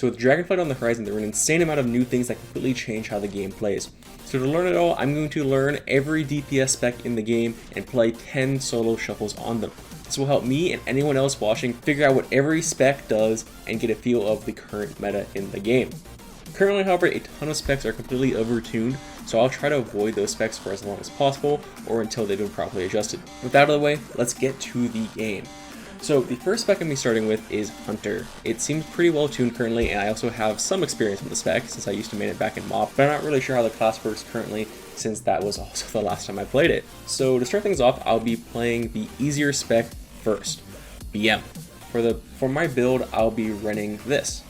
So with Dragonflight on the horizon, there are an insane amount of new things that completely change how the game plays. So to learn it all, I'm going to learn every DPS spec in the game and play 10 solo shuffles on them. This will help me and anyone else watching figure out what every spec does and get a feel of the current meta in the game. Currently, however, a ton of specs are completely overtuned, so I'll try to avoid those specs for as long as possible or until they've been properly adjusted. With that out of the way, let's get to the game. So the first spec I'm going to be starting with is Hunter. It seems pretty well tuned currently, and I also have some experience with the spec since I used to main it back in MoP, but I'm not really sure how the class works currently since that was also the last time I played it. So to start things off, I'll be playing the easier spec first, BM. For my build, I'll be running this.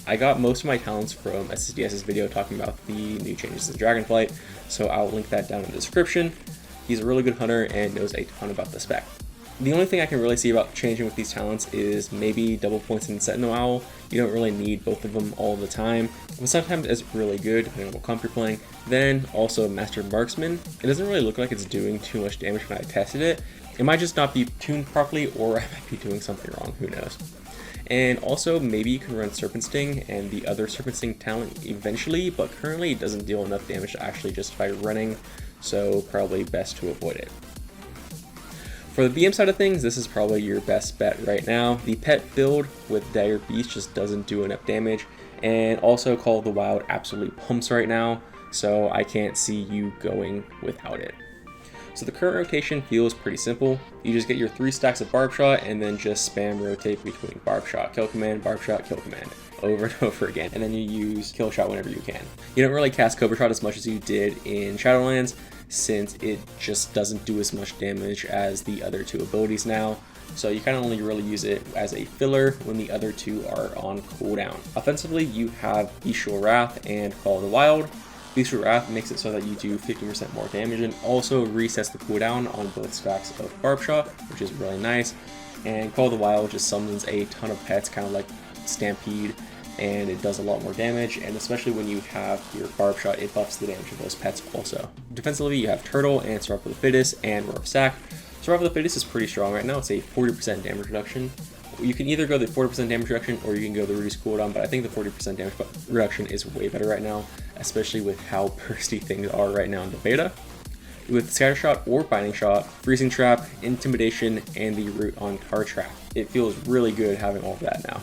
I got most of my talents from SSDS's video talking about the new changes in Dragonflight, so I'll link that down in the description. He's a really good hunter and knows a ton about the spec. The only thing I can really see about changing with these talents is maybe double points and Sentinel Owl. You don't really need both of them all the time, but sometimes it's really good depending on what comp you're playing. Then also Master Marksman. It doesn't really look like it's doing too much damage when I tested it. It might just not be tuned properly, or I might be doing something wrong, who knows. And also maybe you can run Serpent Sting and the other Serpent Sting talent eventually, but currently it doesn't deal enough damage to actually justify running, so probably best to avoid it. For the BM side of things, this is probably your best bet right now. The pet build with Dire Beast just doesn't do enough damage, and also Call of the Wild absolutely pumps right now, so I can't see you going without it. So the current rotation feels pretty simple. You just get your 3 stacks of Barb Shot and then just spam rotate between Barb Shot, Kill Command, Barb Shot, Kill Command over and over again. And then you use Kill Shot whenever you can. You don't really cast Cobra Shot as much as you did in Shadowlands since it just doesn't do as much damage as the other 2 abilities now. So you kind of only really use it as a filler when the other 2 are on cooldown. Offensively, you have Bestial Wrath and Call of the Wild. Bestial Wrath makes it so that you do 50% more damage and also resets the cooldown on both stacks of Barb Shot, which is really nice. And Call of the Wild just summons a ton of pets, kind of like Stampede, and it does a lot more damage, and especially when you have your Barb Shot, it buffs the damage of those pets also. Defensively, you have Turtle and Survival of the Fittest and Roar of Sack. Survival of the Fittest is pretty strong right now. It's a 40% damage reduction. You can either go the 40% damage reduction or you can go the reduced cooldown, but I think the 40% damage reduction is way better right now, especially with how bursty things are right now in the beta. With Scatter Shot or Binding Shot, Freezing Trap, Intimidation, and the Root on Tar Trap. It feels really good having all of that now.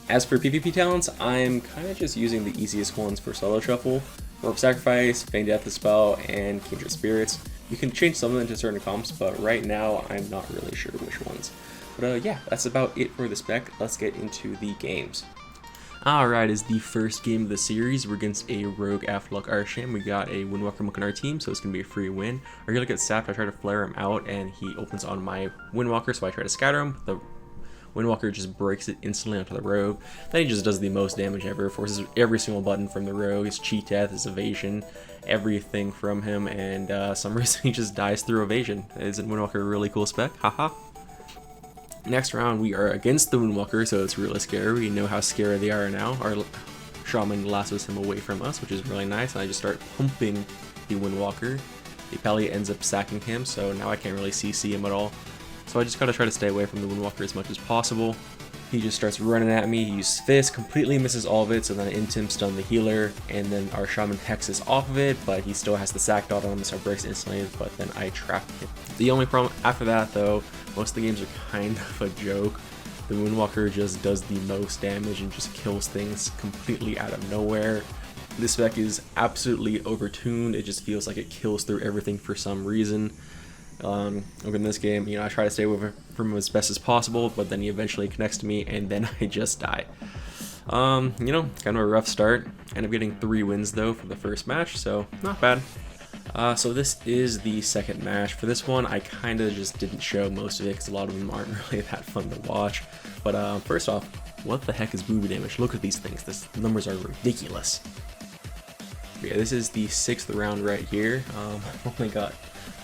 As for PvP talents, I'm kind of just using the easiest ones for solo shuffle. Roar of Sacrifice, Feign Death Dispel, and Kindred Spirits. You can change some of them to certain comps, but right now I'm not really sure which ones. But yeah, that's about it for the spec. Let's get into the games. Alright, is the first game of the series. We're against a Rogue Afterlock Arsham. We got a Windwalker Monk on our team, so it's going to be a free win. We're going to get sapped. I try to flare him out, and he opens on my Windwalker, so I try to scatter him. The Windwalker just breaks it instantly onto the Rogue. Then he just does the most damage ever, forces every single button from the Rogue, his cheat death, his evasion, everything from him, and some reason he just dies through evasion. Isn't Windwalker a really cool spec? Haha. Next round, we are against the Windwalker, so it's really scary. We know how scary they are now. Our Shaman lassos him away from us, which is really nice, and I just start pumping the Windwalker. The Pally ends up sacking him, so now I can't really CC him at all. So I just gotta try to stay away from the Windwalker as much as possible. He just starts running at me. He uses Fist, completely misses all of it, so then I Intim stun the healer, and then our Shaman hexes off of it, but he still has the sack dot on him, so it breaks instantly, but then I trap him. The only problem after that, though, most of the games are kind of a joke. The Windwalker just does the most damage and just kills things completely out of nowhere. This spec is absolutely overtuned. It just feels like it kills through everything for some reason. Look in this game, I try to stay away from him as best as possible, but then he eventually connects to me, and then I just die. Kind of a rough start. End up getting 3 wins though for the first match, so not bad. So this is the second match. For this one, I kind of just didn't show most of it because a lot of them aren't really that fun to watch. But first off, what the heck is booby damage? Look at these things. The numbers are ridiculous. Yeah, this is the 6th round right here. I've only got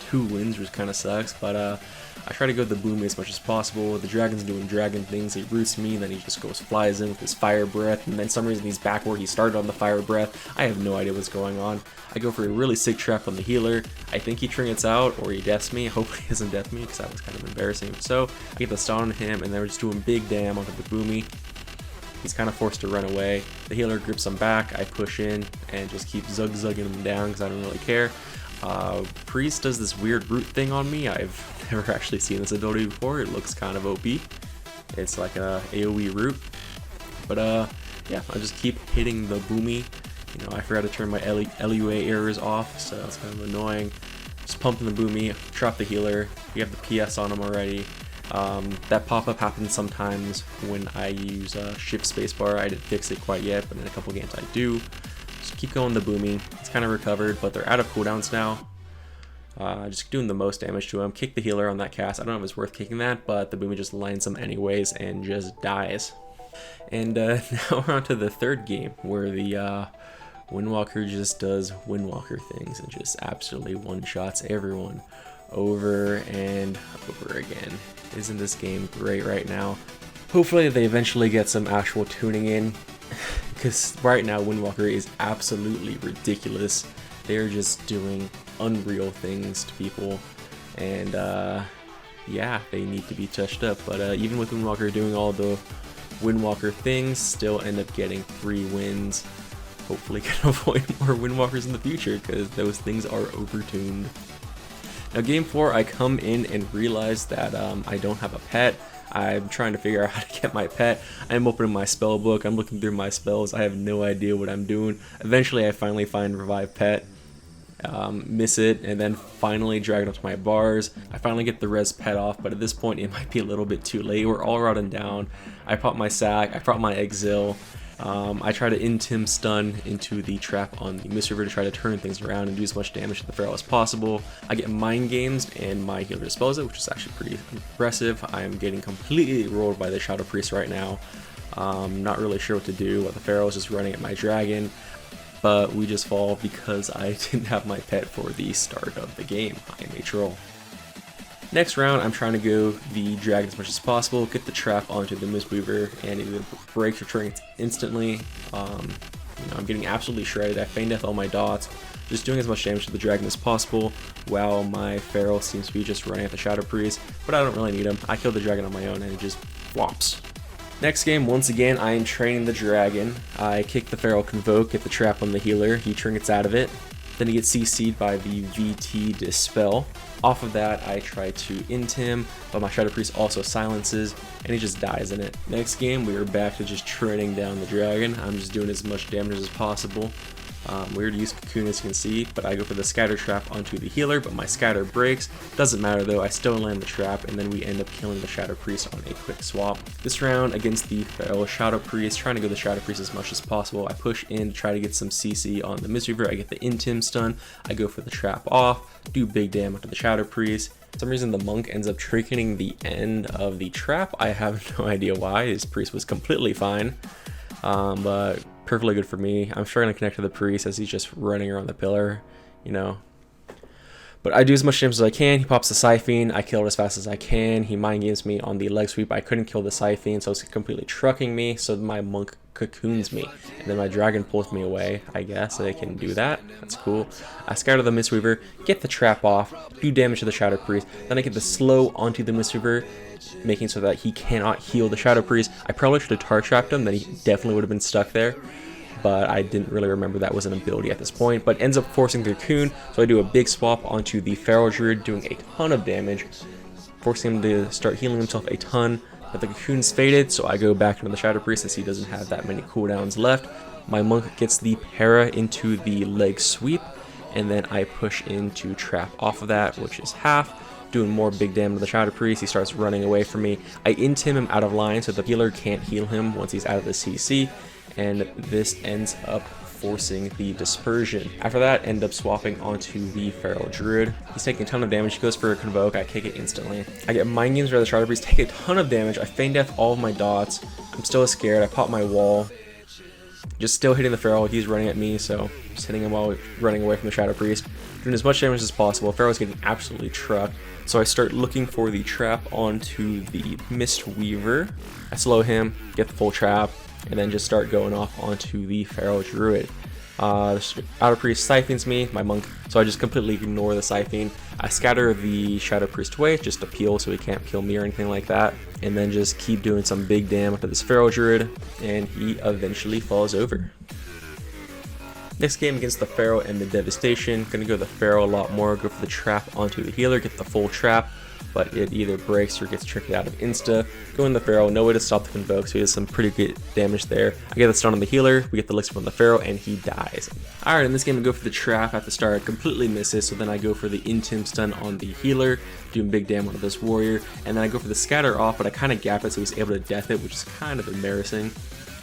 2 wins, which kind of sucks, but I try to go the boomy as much as possible. The dragon's doing dragon things. He roots me, then he just flies in with his fire breath, and then some reason he's backward. He started on the fire breath. I have no idea what's going on. I go for a really sick trap on the healer. I think he trinkets out, or he deaths me. Hopefully he doesn't death me, because that was kind of embarrassing. So I get the stun on him, and then we're just doing big damn onto the boomy. He's kind of forced to run away. The healer grips him back. I push in and just keep zugging him down because I don't really care. Priest does this weird root thing on me. I've never actually seen this ability before. It looks kind of OP. It's like a AoE root. But yeah, I just keep hitting the boomy. You know, I forgot to turn my LUA errors off, so that's kind of annoying. Just pumping the boomy, drop the healer. We have the PS on him already. That pop-up happens sometimes when I use shift spacebar. I didn't fix it quite yet, but in a couple games I do. Just keep going the boomy. It's kind of recovered, but they're out of cooldowns now. Just doing the most damage to him. Kick the healer on that cast. I don't know if it's worth kicking that, but the boomy just lines him anyways and just dies. And now we're on to the third game, where the Windwalker just does Windwalker things and just absolutely one-shots everyone over and over again. Isn't this game great right now? Hopefully they eventually get some actual tuning in, because right now Windwalker is absolutely ridiculous. They're just doing unreal things to people, and yeah, they need to be touched up. But even with Windwalker doing all the Windwalker things, still end up getting 3 wins. Hopefully can avoid more Windwalkers in the future, because those things are overtuned. Now game 4, I come in and realize that I don't have a pet. I'm trying to figure out how to get my pet. I'm opening my spell book, I'm looking through my spells, I have no idea what I'm doing. Eventually I finally find Revive Pet, miss it, and then finally drag it up to my bars. I finally get the res pet off, but at this point it might be a little bit too late. We're all routing down. I pop my sack, I pop my exil. I try to intim stun into the trap on the Mistweaver to try to turn things around and do as much damage to the Pharaoh as possible. I get mind games and my healer dispels it, which is actually pretty impressive. I am getting completely rolled by the Shadow Priest right now. Not really sure what to do, but the Pharaoh is just running at my dragon. But we just fall because I didn't have my pet for the start of the game. I am a troll. Next round, I'm trying to go the dragon as much as possible, get the trap onto the Mistweaver, and either breaks or triggers instantly. You know, I'm getting absolutely shredded. I feign death all my dots, just doing as much damage to the dragon as possible, while my Pharaoh seems to be just running at the Shadow Priest, but I don't really need him. I kill the dragon on my own and it just flops. Next game, once again, I am training the dragon. I kick the Pharaoh Convoke, get the trap on the healer, he trinkets out of it. Then he gets CC'd by the VT Dispel. Off of that, I try to int him, but my Shadow Priest also silences, and he just dies in it. Next game, we are back to just training down the dragon. I'm just doing as much damage as possible. Weird use Cocoon, as you can see, but I go for the scatter trap onto the healer, but my scatter breaks. Doesn't matter though, I still land the trap, and then we end up killing the Shadow Priest on a quick swap. This round against the Pharaoh Shadow Priest, trying to go the Shadow Priest as much as possible. I push in to try to get some CC on the Mistweaver. I get the intim stun. I go for the trap off, do big damage to the Shadow Priest. For some reason the monk ends up trinketing the end of the trap. I have no idea why. His priest was completely fine, but perfectly good for me. I'm struggling to connect to the priest as he's just running around the pillar, you know. But I do as much damage as I can. He pops the Siphene. I kill it as fast as I can. He mind games me on the leg sweep. I couldn't kill the Siphene, so it's completely trucking me. So my monk cocoons me. And then my dragon pulls me away, I guess. So they can do that. That's cool. I scatter the Mistweaver, get the trap off, do damage to the Shadow Priest. Then I get the slow onto the Mistweaver, making so that he cannot heal the Shadow Priest. I probably should have tar trapped him, then he definitely would have been stuck there. But I didn't really remember that was an ability at this point, but ends up forcing the Cocoon, so I do a big swap onto the Feral Druid, doing a ton of damage, forcing him to start healing himself a ton, but the Cocoon's faded, so I go back into the Shadow Priest as he doesn't have that many cooldowns left. My Monk gets the Para into the leg sweep, and then I push into trap off of that, which is half, doing more big damage to the Shadow Priest. He starts running away from me. I intim him out of line so the healer can't heal him once he's out of the CC, and this ends up forcing the dispersion. After that, end up swapping onto the Feral Druid. He's taking a ton of damage. He goes for a Convoke. I kick it instantly. I get Mind Games where the Shadow Priest take a ton of damage. I feign death all of my dots. I'm still scared. I pop my wall. Just still hitting the Feral. He's running at me, so just hitting him while running away from the Shadow Priest. Doing as much damage as possible. Feral's getting absolutely trucked. So I start looking for the trap onto the Mistweaver. I slow him, get the full trap, and then just start going off onto the Feral Druid. Outer Priest siphons me, my monk, so I just completely ignore the siphon. I scatter the Shadow Priest away, just to peel so he can't kill me or anything like that, and then just keep doing some big damage to this Feral Druid, and he eventually falls over. Next game against the Feral and the Devastation, gonna go the Feral a lot more, go for the trap onto the healer, get the full trap, but it either breaks or gets tricked out of insta. Go in the Feral, no way to stop the Convoke, so he has some pretty good damage there. I get the stun on the healer, we get the elixir from the Feral, and he dies. Alright, in this game I go for the trap at the start, completely misses, so then I go for the Intim stun on the healer, doing big damage on this warrior, and then I go for the scatter off, but I kind of gap it so he's able to death it, which is kind of embarrassing.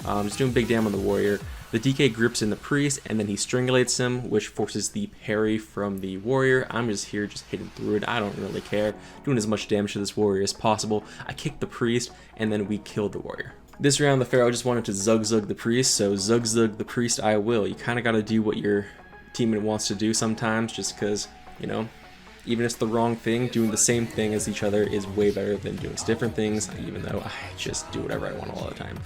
Just doing big damage on the warrior. The DK grips in the priest, and then he strangulates him, which forces the parry from the warrior. I'm just here, just hitting through it. I don't really care. Doing as much damage to this warrior as possible. I kick the priest, and then we kill the warrior. This round, the Pharaoh just wanted to zug the priest, so zug the priest I will. You kind of got to do what your teammate wants to do sometimes, just because, you know, even if it's the wrong thing, doing the same thing as each other is way better than doing different things, even though I just do whatever I want all the time.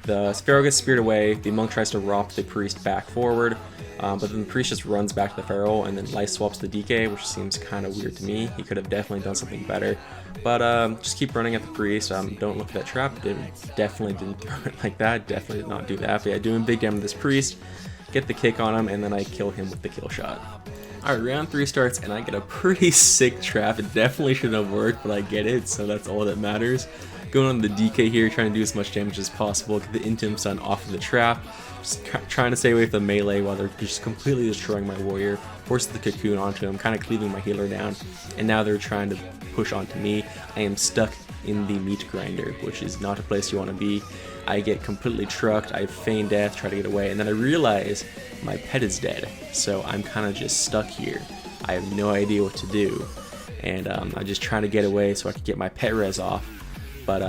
The Pharaoh gets speared away, the monk tries to romp the priest back forward, but then the priest just runs back to the Pharaoh and then life swaps the DK, which seems kind of weird to me. He could have definitely done something better, but just keep running at the priest. Don't look at that trap. Definitely didn't throw it like that, definitely did not do that, but yeah, doing big damage to this priest, get the kick on him, and then I kill him with the kill shot. Alright, round 3 starts, and I get a pretty sick trap. It definitely shouldn't have worked, but I get it, so that's all that matters. Going on the DK here, trying to do as much damage as possible, get the Intim stun off of the trap, just trying to stay away from the melee while they're just completely destroying my warrior, forces the cocoon onto him, kind of cleaving my healer down, and now they're trying to push onto me. I am stuck in the meat grinder, which is not a place you want to be. I get completely trucked, I feign death, try to get away, and then I realize my pet is dead, so I'm kind of just stuck here. I have no idea what to do, and I'm just trying to get away so I can get my pet res off, but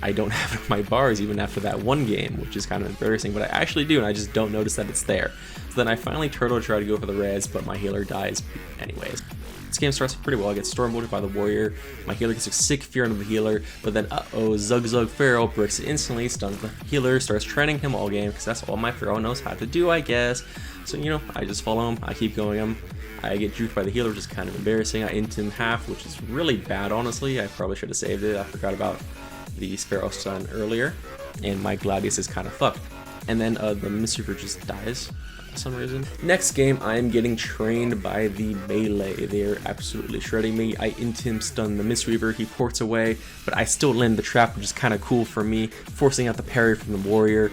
I don't have my bars even after that one game, which is kind of embarrassing, but I actually do, and I just don't notice that it's there. So then I finally turtle try to go for the res, but my healer dies anyways. This game starts pretty well. I get storm-bolted by the warrior. My healer gets a sick fear into the healer, but then Zug Pharaoh breaks it instantly, stuns the healer, starts training him all game, because that's all my Pharaoh knows how to do, I guess. So, you know, I just follow him, I keep going him. I get juked by the healer, which is kind of embarrassing. I int him half, which is really bad, honestly. I probably should have saved it. I forgot about the Sparrow stun earlier, and my Gladius is kind of fucked. And then the Mischief just dies for some reason. Next game, I am getting trained by the melee. They're absolutely shredding me. I Intim stun the Mistweaver, he ports away, but I still land the trap, which is kind of cool for me, forcing out the parry from the warrior.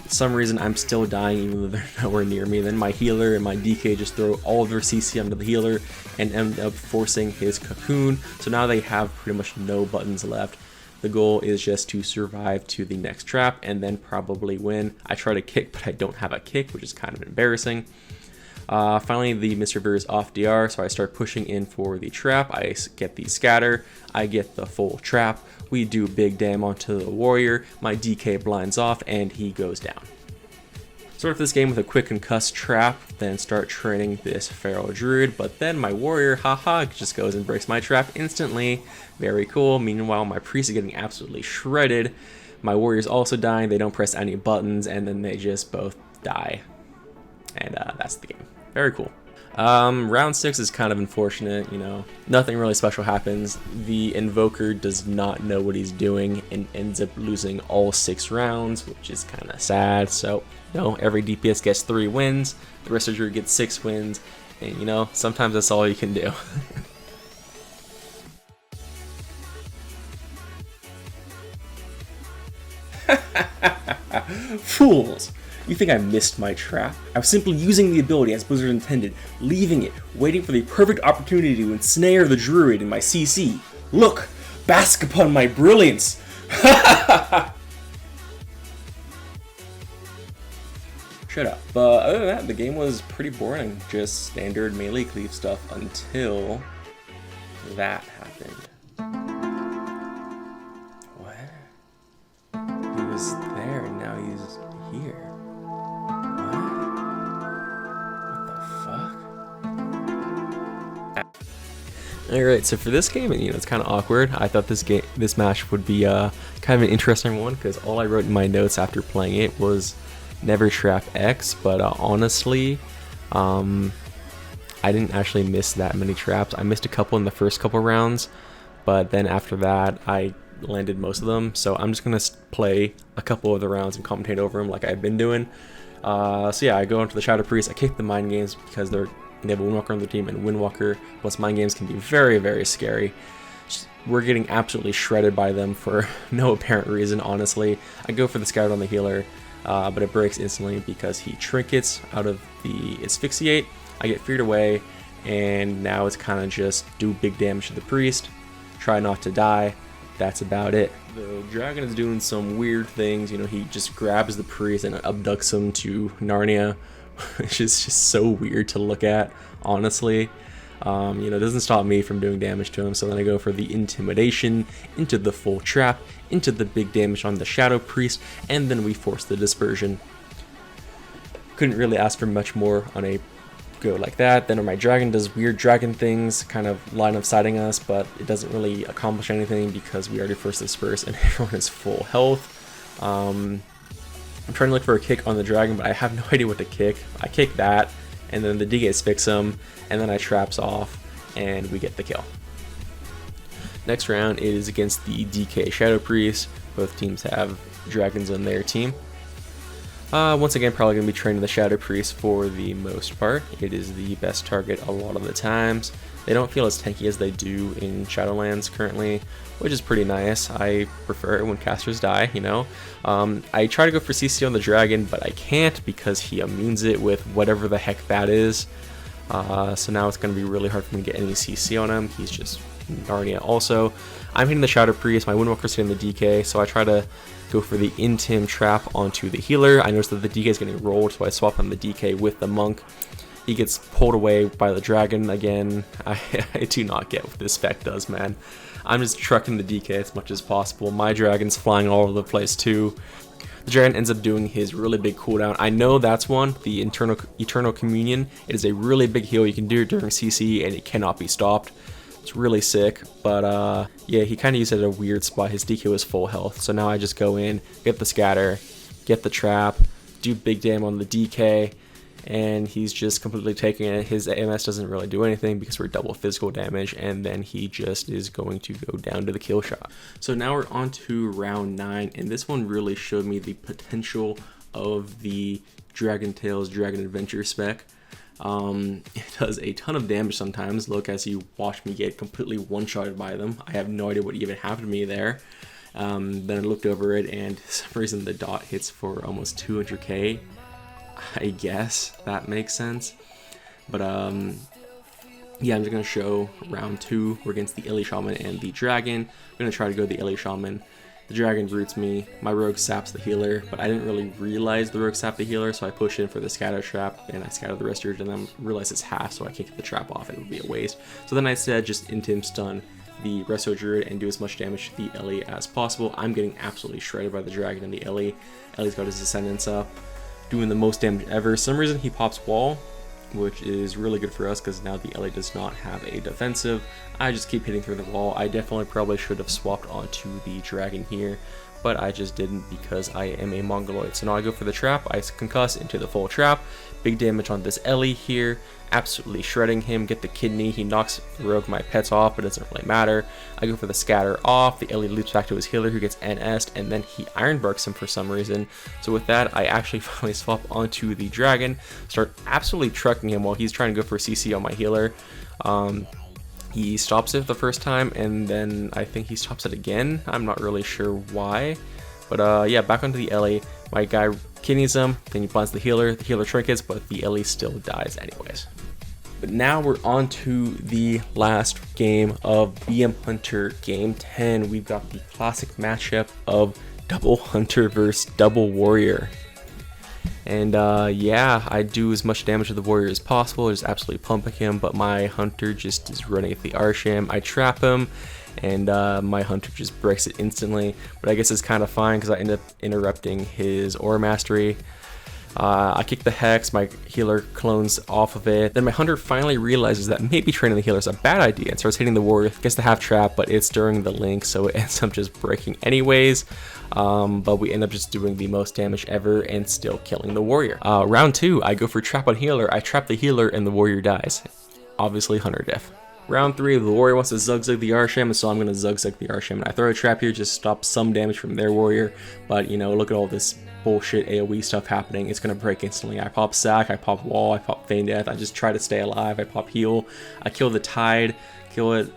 Some reason I'm still dying even though they're nowhere near me. Then my healer and my DK just throw all of their CC onto the healer and end up forcing his cocoon, so now they have pretty much no buttons left. The goal is just to survive to the next trap and then probably win. I try to kick, but I don't have a kick, which is kind of embarrassing. Finally, the Mischief is off DR, so I start pushing in for the trap. I get the scatter, I get the full trap. We do big damage onto the warrior. My DK blinds off, and he goes down. Start off this game with a quick concuss trap, then start training this Feral Druid, but then my warrior, haha, just goes and breaks my trap instantly. Very cool. Meanwhile, my priest is getting absolutely shredded. My warrior's also dying, they don't press any buttons, and then they just both die. And that's the game. Very cool. Round 6 is kind of unfortunate, you know. Nothing really special happens. The Invoker does not know what he's doing and ends up losing all 6 rounds, which is kind of sad. So, you know, every DPS gets 3 wins, the rest of you gets 6 wins, and you know, sometimes that's all you can do. Fools! You think I missed my trap? I was simply using the ability as Blizzard intended, leaving it, waiting for the perfect opportunity to ensnare the druid in my CC. Look! Bask upon my brilliance! Shut up. But other than that, the game was pretty boring. Just standard melee cleave stuff until that happened. What? He was there, and now he's here. Alright, so for this game, you know, it's kind of awkward. I thought this match would be kind of an interesting one, because all I wrote in my notes after playing it was never trap X, but honestly, I didn't actually miss that many traps. I missed a couple in the first couple rounds, but then after that, I landed most of them. So I'm just gonna play a couple of the rounds and commentate over them like I've been doing. So yeah, I go into the Shadow Priest. I kick the Mind Games because they have a Windwalker on their team, and Windwalker plus Mind Games can be very, very scary. We're getting absolutely shredded by them for no apparent reason, honestly. I go for the Scout on the healer, but it breaks instantly because he trinkets out of the Asphyxiate. I get feared away, and now it's kind of just do big damage to the priest, try not to die. That's about it. The dragon is doing some weird things. You know, he just grabs the priest and abducts him to Narnia, which is just so weird to look at, honestly. You know, it doesn't stop me from doing damage to him, so then I go for the Intimidation, into the full trap, into the big damage on the Shadow Priest, and then we force the Dispersion. Couldn't really ask for much more on a go like that. Then my dragon does weird dragon things, kind of line of sighting us, but it doesn't really accomplish anything because we already forced Disperse and everyone is full health. I'm trying to look for a kick on the dragon, but I have no idea what to kick. I kick that, and then the DKs fix him, and then I traps off, and we get the kill. Next round is against the DK Shadow Priest. Both teams have dragons on their team. Once again, probably going to be training the Shadow Priest for the most part. It is the best target a lot of the times. They don't feel as tanky as they do in Shadowlands currently, which is pretty nice. I prefer it when casters die, you know. I try to go for CC on the dragon, but I can't because he immunes it with whatever the heck that is. So now it's going to be really hard for me to get any CC on him. He's just Narnia also. I'm hitting the Shadow Priest, my Windwalker's hitting the DK, so I try to go for the Intim trap onto the healer. I notice that the DK is getting rolled, so I swap on the DK with the monk. He gets pulled away by the dragon again. I do not get what this spec does, man. I'm just trucking the DK as much as possible. My dragon's flying all over the place too. The dragon ends up doing his really big cooldown. I know that's one, the Eternal Communion. It is a really big heal. You can do it during CC and it cannot be stopped. It's really sick, but yeah, he kind of used it at a weird spot. His DK was full health, so now I just go in, get the scatter, get the trap, do big damage on the DK, and he's just completely taking it. His AMS doesn't really do anything because we're double physical damage, and then he just is going to go down to the kill shot. So now we're on to round 9, and this one really showed me the potential of the Dragon Tales Dragon Adventure spec. It does a ton of damage sometimes. Look, as you watch me get completely one-shotted by them. I have no idea what even happened to me there. Then I looked over it, and for some reason the dot hits for almost 200k. I guess that makes sense. But yeah, I'm just gonna show round 2. We're against the Illy Shaman and the dragon. I'm gonna try to go the Illy Shaman. The dragon roots me, my rogue saps the healer, but I didn't really realize the rogue sapped the healer, so I push in for the scatter trap, and I scatter the rest of it, and then realize it's half, so I kick the trap off, it would be a waste. So then I said just Intim stun the Resto Druid and do as much damage to the Ellie as possible. I'm getting absolutely shredded by the dragon and the Ellie. Ellie's got his Descendants up, doing the most damage ever. For some reason he pops wall, which is really good for us because now the Ellie does not have a defensive. I just keep hitting through the wall. I definitely probably should have swapped onto the dragon here, but I just didn't because I am a Mongoloid. So now I go for the trap. I concuss into the full trap. Big damage on this Ellie here. Absolutely shredding him. Get the kidney. He knocks the rogue my pets off, but it doesn't really matter. I go for the scatter off. The Ellie leaps back to his healer who gets NS'd, and then he Ironbarks him for some reason. So with that, I actually finally swap onto the dragon. Start absolutely trucking him while he's trying to go for CC on my healer. He stops it the first time, and then I think he stops it again. I'm not really sure why. But yeah, back onto the Ellie. My guy kidneys him, then he blinds the healer trinkets, but the Ellie still dies anyways. But now we're on to the last game of BM Hunter Game 10. We've got the classic matchup of Double Hunter versus Double Warrior. And yeah, I do as much damage to the warrior as possible, just absolutely pumping him, but my hunter just is running at the Arsham. I trap him, and my hunter just breaks it instantly, but I guess it's kind of fine because I end up interrupting his Aura Mastery. I kick the Hex, my healer clones off of it. Then my Hunter finally realizes that maybe training the healer is a bad idea and starts hitting the warrior. Gets the half trap, but it's during the link, so it ends up just breaking anyways. But we end up just doing the most damage ever and still killing the warrior. Round 2, I go for trap on healer. I trap the healer and the warrior dies. Obviously Hunter diff. Round 3, the warrior wants to zugzag the Arsham, so I'm going to zugzag the Arsham. I throw a trap here just to stop some damage from their warrior, but you know, look at all this bullshit AoE stuff happening. It's going to break instantly. I pop sack, I pop wall, I pop feign death, I just try to stay alive, I pop heal, I kill the tide, kill it.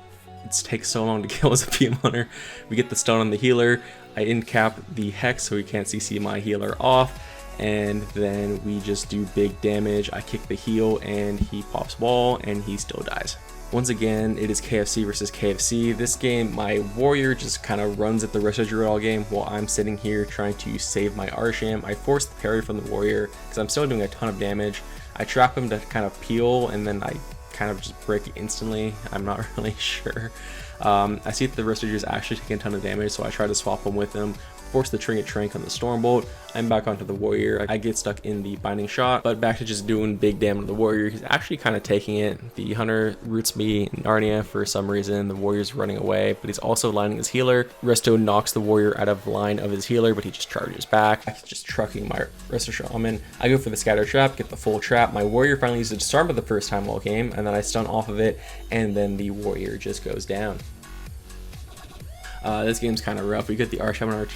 It takes so long to kill as a PM Hunter. We get the stun on the healer, I end cap the Hex so he can't CC my healer off, and then we just do big damage. I kick the heal and he pops wall and he still dies. Once again, it is KFC versus KFC. This game, my warrior just kind of runs at the rest of Druid all game while I'm sitting here trying to save my Arsham. I force the parry from the warrior because I'm still doing a ton of damage. I trap him to kind of peel and then I kind of just break it instantly. I'm not really sure. I see that the rest of is actually taking a ton of damage, so I try to swap him with him. Force the Trinket Trank on the Stormbolt. I'm back onto the warrior. I get stuck in the binding shot, but back to just doing big damage to the warrior. He's actually kind of taking it. The Hunter roots me in Narnia for some reason. The warrior's running away, but he's also lining his healer. Resto knocks the warrior out of line of his healer, but he just charges back. I'm just trucking my Resto Shaman. I go for the scatter trap, get the full trap. My warrior finally uses Disarm for the first time all game, and then I stun off of it, and then the warrior just goes down. This game's kind of rough. We get the Arsham on our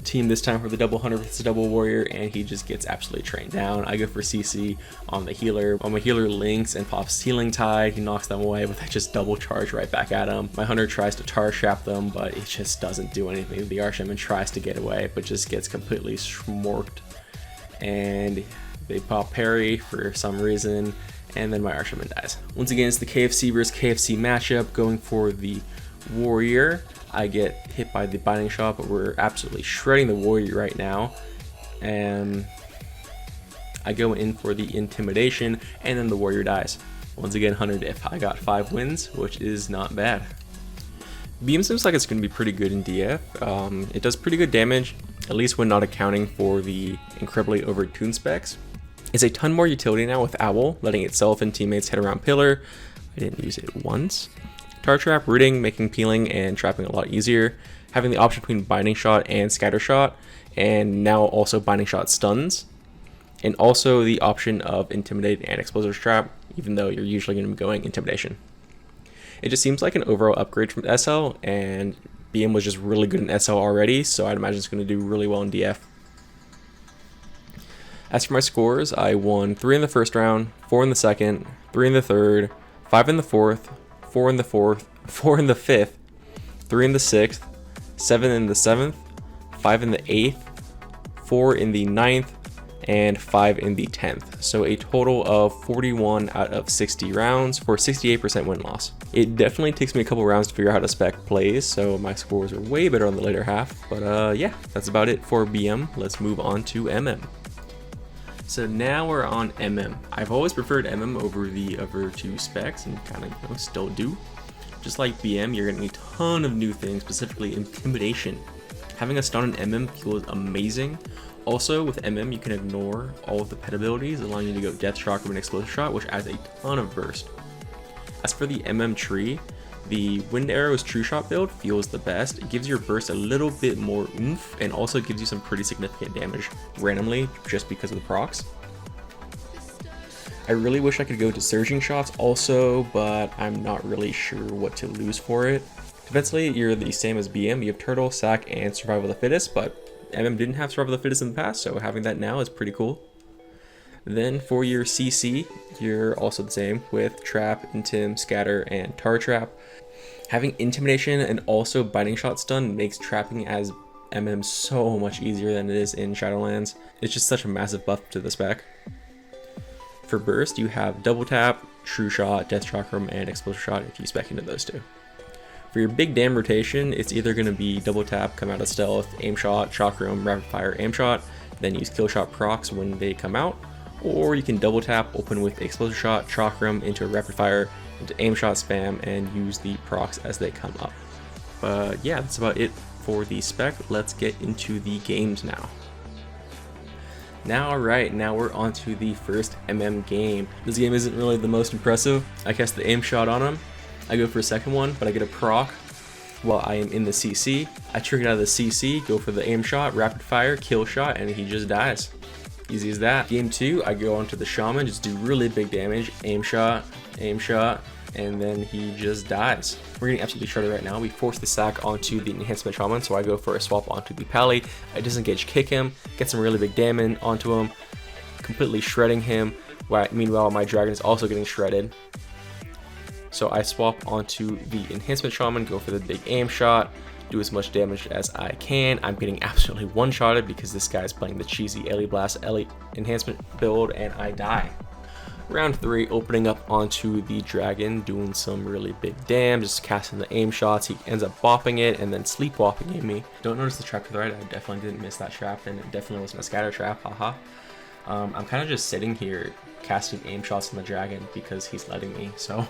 team this time for the double Hunter versus double warrior, and he just gets absolutely trained down. I go for CC on the healer. When my healer links and pops Healing Tide, he knocks them away, but I just double charge right back at him. My Hunter tries to tar trap them, but it just doesn't do anything. The Arsham tries to get away, but just gets completely smorked, and they pop parry for some reason, and then my Arsham dies. Once again, it's the KFC versus KFC matchup, going for the warrior. I get hit by the binding shot, but we're absolutely shredding the warrior right now. And I go in for the intimidation, and then the warrior dies. Once again, Hunter diff. I got 5 wins, which is not bad. BM seems like it's going to be pretty good in DF. It does pretty good damage, at least when not accounting for the incredibly overtuned specs. It's a ton more utility now with Owl, letting itself and teammates hit around pillar. I didn't use it once. Tar trap, rooting, making peeling and trapping a lot easier. Having the option between binding shot and scatter shot, and now also binding shot stuns. And also the option of intimidate and explosive trap, even though you're usually going to be going intimidation. It just seems like an overall upgrade from SL, and BM was just really good in SL already, so I'd imagine it's going to do really well in DF. As for my scores, I won 3 in the first round, 4 in the second, 3 in the third, 5 in the fourth, 4 in the fourth, 4 in the fifth, 3 in the sixth, 7 in the seventh, 5 in the 8th, 4 in the 9th, and 5 in the 10th. So a total of 41 out of 60 rounds for 68% win-loss. It definitely takes me a couple rounds to figure out how to spec plays, so my scores are way better on the later half. But yeah, that's about it for BM. Let's move on to MM. So now we're on MM. I've always preferred MM over the other 2 specs, and kind of still do. Just like BM, you're getting a ton of new things, specifically intimidation. Having a stun in MM feels amazing. Also, with MM, you can ignore all of the pet abilities, allowing you to go Death Shock and Explosive Shot, which adds a ton of burst. As for the MM tree, the Wind Arrow's True Shot build feels the best. It gives your burst a little bit more oomph, and also gives you some pretty significant damage randomly, just because of the procs. I really wish I could go to Surging Shots also, but I'm not really sure what to lose for it. Defensively, you're the same as BM. You have Turtle, Sack, and Survival of the Fittest, but MM didn't have Survival of the Fittest in the past, so having that now is pretty cool. Then for your CC, you're also the same with Trap, Intim, Scatter, and Tar Trap. Having Intimidation and also Binding Shot Stun makes trapping as MM so much easier than it is in Shadowlands. It's just such a massive buff to the spec. For Burst, you have Double Tap, True Shot, Death Chakram, and Explosive Shot if you spec into those 2. For your big damn rotation, it's either going to be Double Tap, come out of Stealth, Aim Shot, Chakram, Rapid Fire, Aim Shot, then use Kill Shot procs when they come out, or you can Double Tap, open with Explosive Shot, Chakram into a Rapid Fire, into Aim Shot spam, and use the procs as they come up. But yeah, that's about it for the spec. Let's get into the games now. Alright, now we're on to the first game. This game isn't really the most impressive. I cast the aim shot on him. I go for a second one, but I get a proc while I am in the CC. I trigger out of the CC, go for the aim shot, rapid fire, kill shot, and he just dies. Easy as that. Game 2, I go onto the shaman, just do really big damage, aim shot, and then he just dies. We're getting absolutely shredded right now. We force the sack onto the enhancement shaman, so I go for a swap onto the pally. I disengage kick him, get some really big damage onto him, completely shredding him. Meanwhile, my dragon is also getting shredded. So I swap onto the enhancement shaman, go for the big aim shot, do as much damage as I can. I'm getting absolutely one-shotted because this guy's playing the cheesy Ellie Blast Ellie enhancement build, and I die. Round 3, opening up onto the dragon, doing some really big damage, just casting the aim shots. He ends up bopping it and then sleepwalking me. Don't notice the trap to the right. I definitely didn't miss that trap, and it definitely wasn't a scatter trap, haha. I'm kind of just sitting here casting aim shots on the dragon because he's letting me, so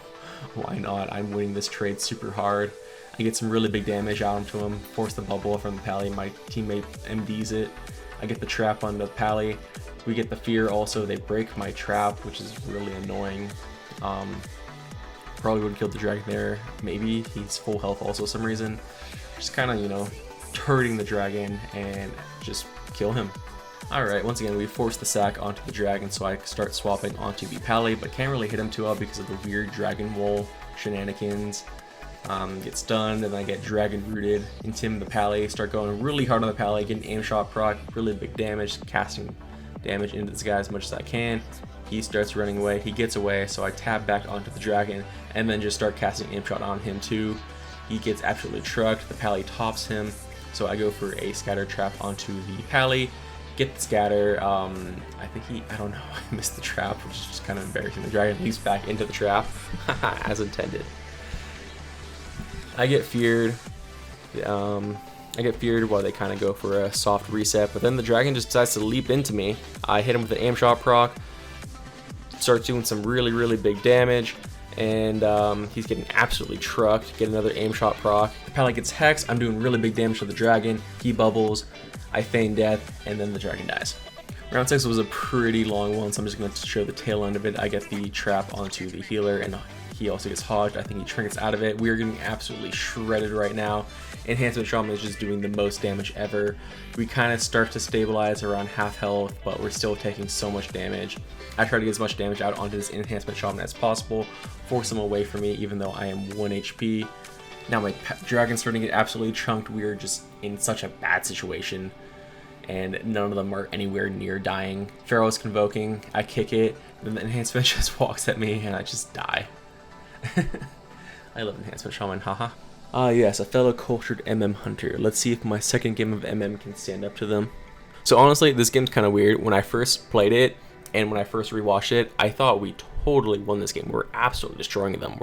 why not? I'm winning this trade super hard. I get some really big damage out onto him, force the bubble from the pally, my teammate MDs it. I get the trap on the pally. We get the fear also. They break my trap, which is really annoying. Probably would have killed the dragon there. Maybe he's full health also for some reason. Just kind of, you know, turreting the dragon and just kill him. Alright, once again, we force the sack onto the dragon, so I start swapping onto the pally, but can't really hit him too well because of the weird dragon wool shenanigans. Get stunned, and then I get dragon rooted, intim the pally, start going really hard on the pally, getting aim shot proc, really big damage, casting damage into this guy as much as I can. He starts running away, he gets away, so I tab back onto the dragon and then just start casting aim shot on him too. He gets absolutely trucked, the pally tops him, so I go for a scatter trap onto the pally, get the scatter. I don't know, I missed the trap, which is just kind of embarrassing. The dragon leaps back into the trap as intended. I get feared. While they kind of go for a soft reset, but then the dragon just decides to leap into me. I hit him with the aim shot proc, start doing some really big damage, and he's getting absolutely trucked. Get another aim shot proc. The pally gets hexed. I'm doing really big damage to the dragon. He bubbles. I feign death, and then the dragon dies. Round 6 was a pretty long one, so I'm just going to show the tail end of it. I get the trap onto the healer, and he also gets hodged. I think he trinkets out of it. We are getting absolutely shredded right now. Enhancement Shaman is just doing the most damage ever. We kind of start to stabilize around half health, but we're still taking so much damage. I try to get as much damage out onto this Enhancement Shaman as possible, force him away from me even though I am 1 HP. Now my dragon's starting to get absolutely chunked. We are just in such a bad situation, and none of them are anywhere near dying. Pharaoh is convoking, I kick it, then the Enhancement just walks at me and I just die. I love Enhancement Shaman, haha. Ah yes, a fellow cultured hunter. Let's see if my second game of can stand up to them. So honestly, this game's kind of weird. When I first played it and when I first rewatched it, I thought we totally won this game. We're absolutely destroying them.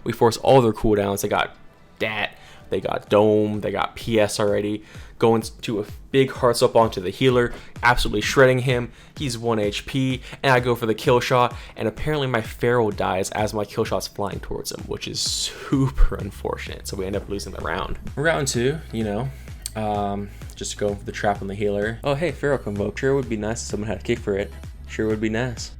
We force all their cooldowns. They got DAT, they got Dome, they got PS already. Going to a big heart swap onto the healer, absolutely shredding him. He's 1 HP, and I go for the kill shot, and apparently my Pharaoh dies as my kill shot's flying towards him, which is super unfortunate, so we end up losing the round. Round 2, just go for the trap on the healer. Oh hey, Pharaoh convoke. Sure would be nice if someone had a kick for it. Sure would be nice.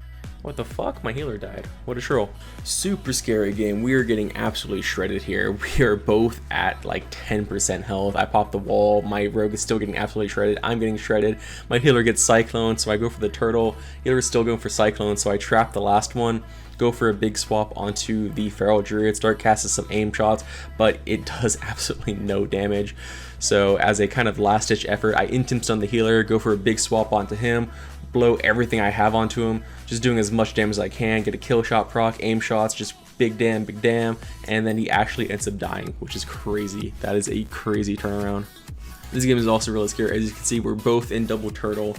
What the fuck? My healer died. What a troll. Super scary game. We are getting absolutely shredded here. We are both at like 10% health. I popped the wall. My rogue is still getting absolutely shredded. I'm getting shredded. My healer gets cyclone, so I go for the turtle. Healer is still going for cyclone, so I trap the last one. Go for a big swap onto the feral druid. Start casting some aim shots, but it does absolutely no damage. So as a kind of last ditch effort, I intim stun the healer. Go for a big swap onto him. Blow everything I have onto him, just doing as much damage as I can, get a kill shot proc, aim shots, just big damn, and then he actually ends up dying, which is crazy. That is a crazy turnaround. This game is also really scary. As you can see, we're both in double turtle.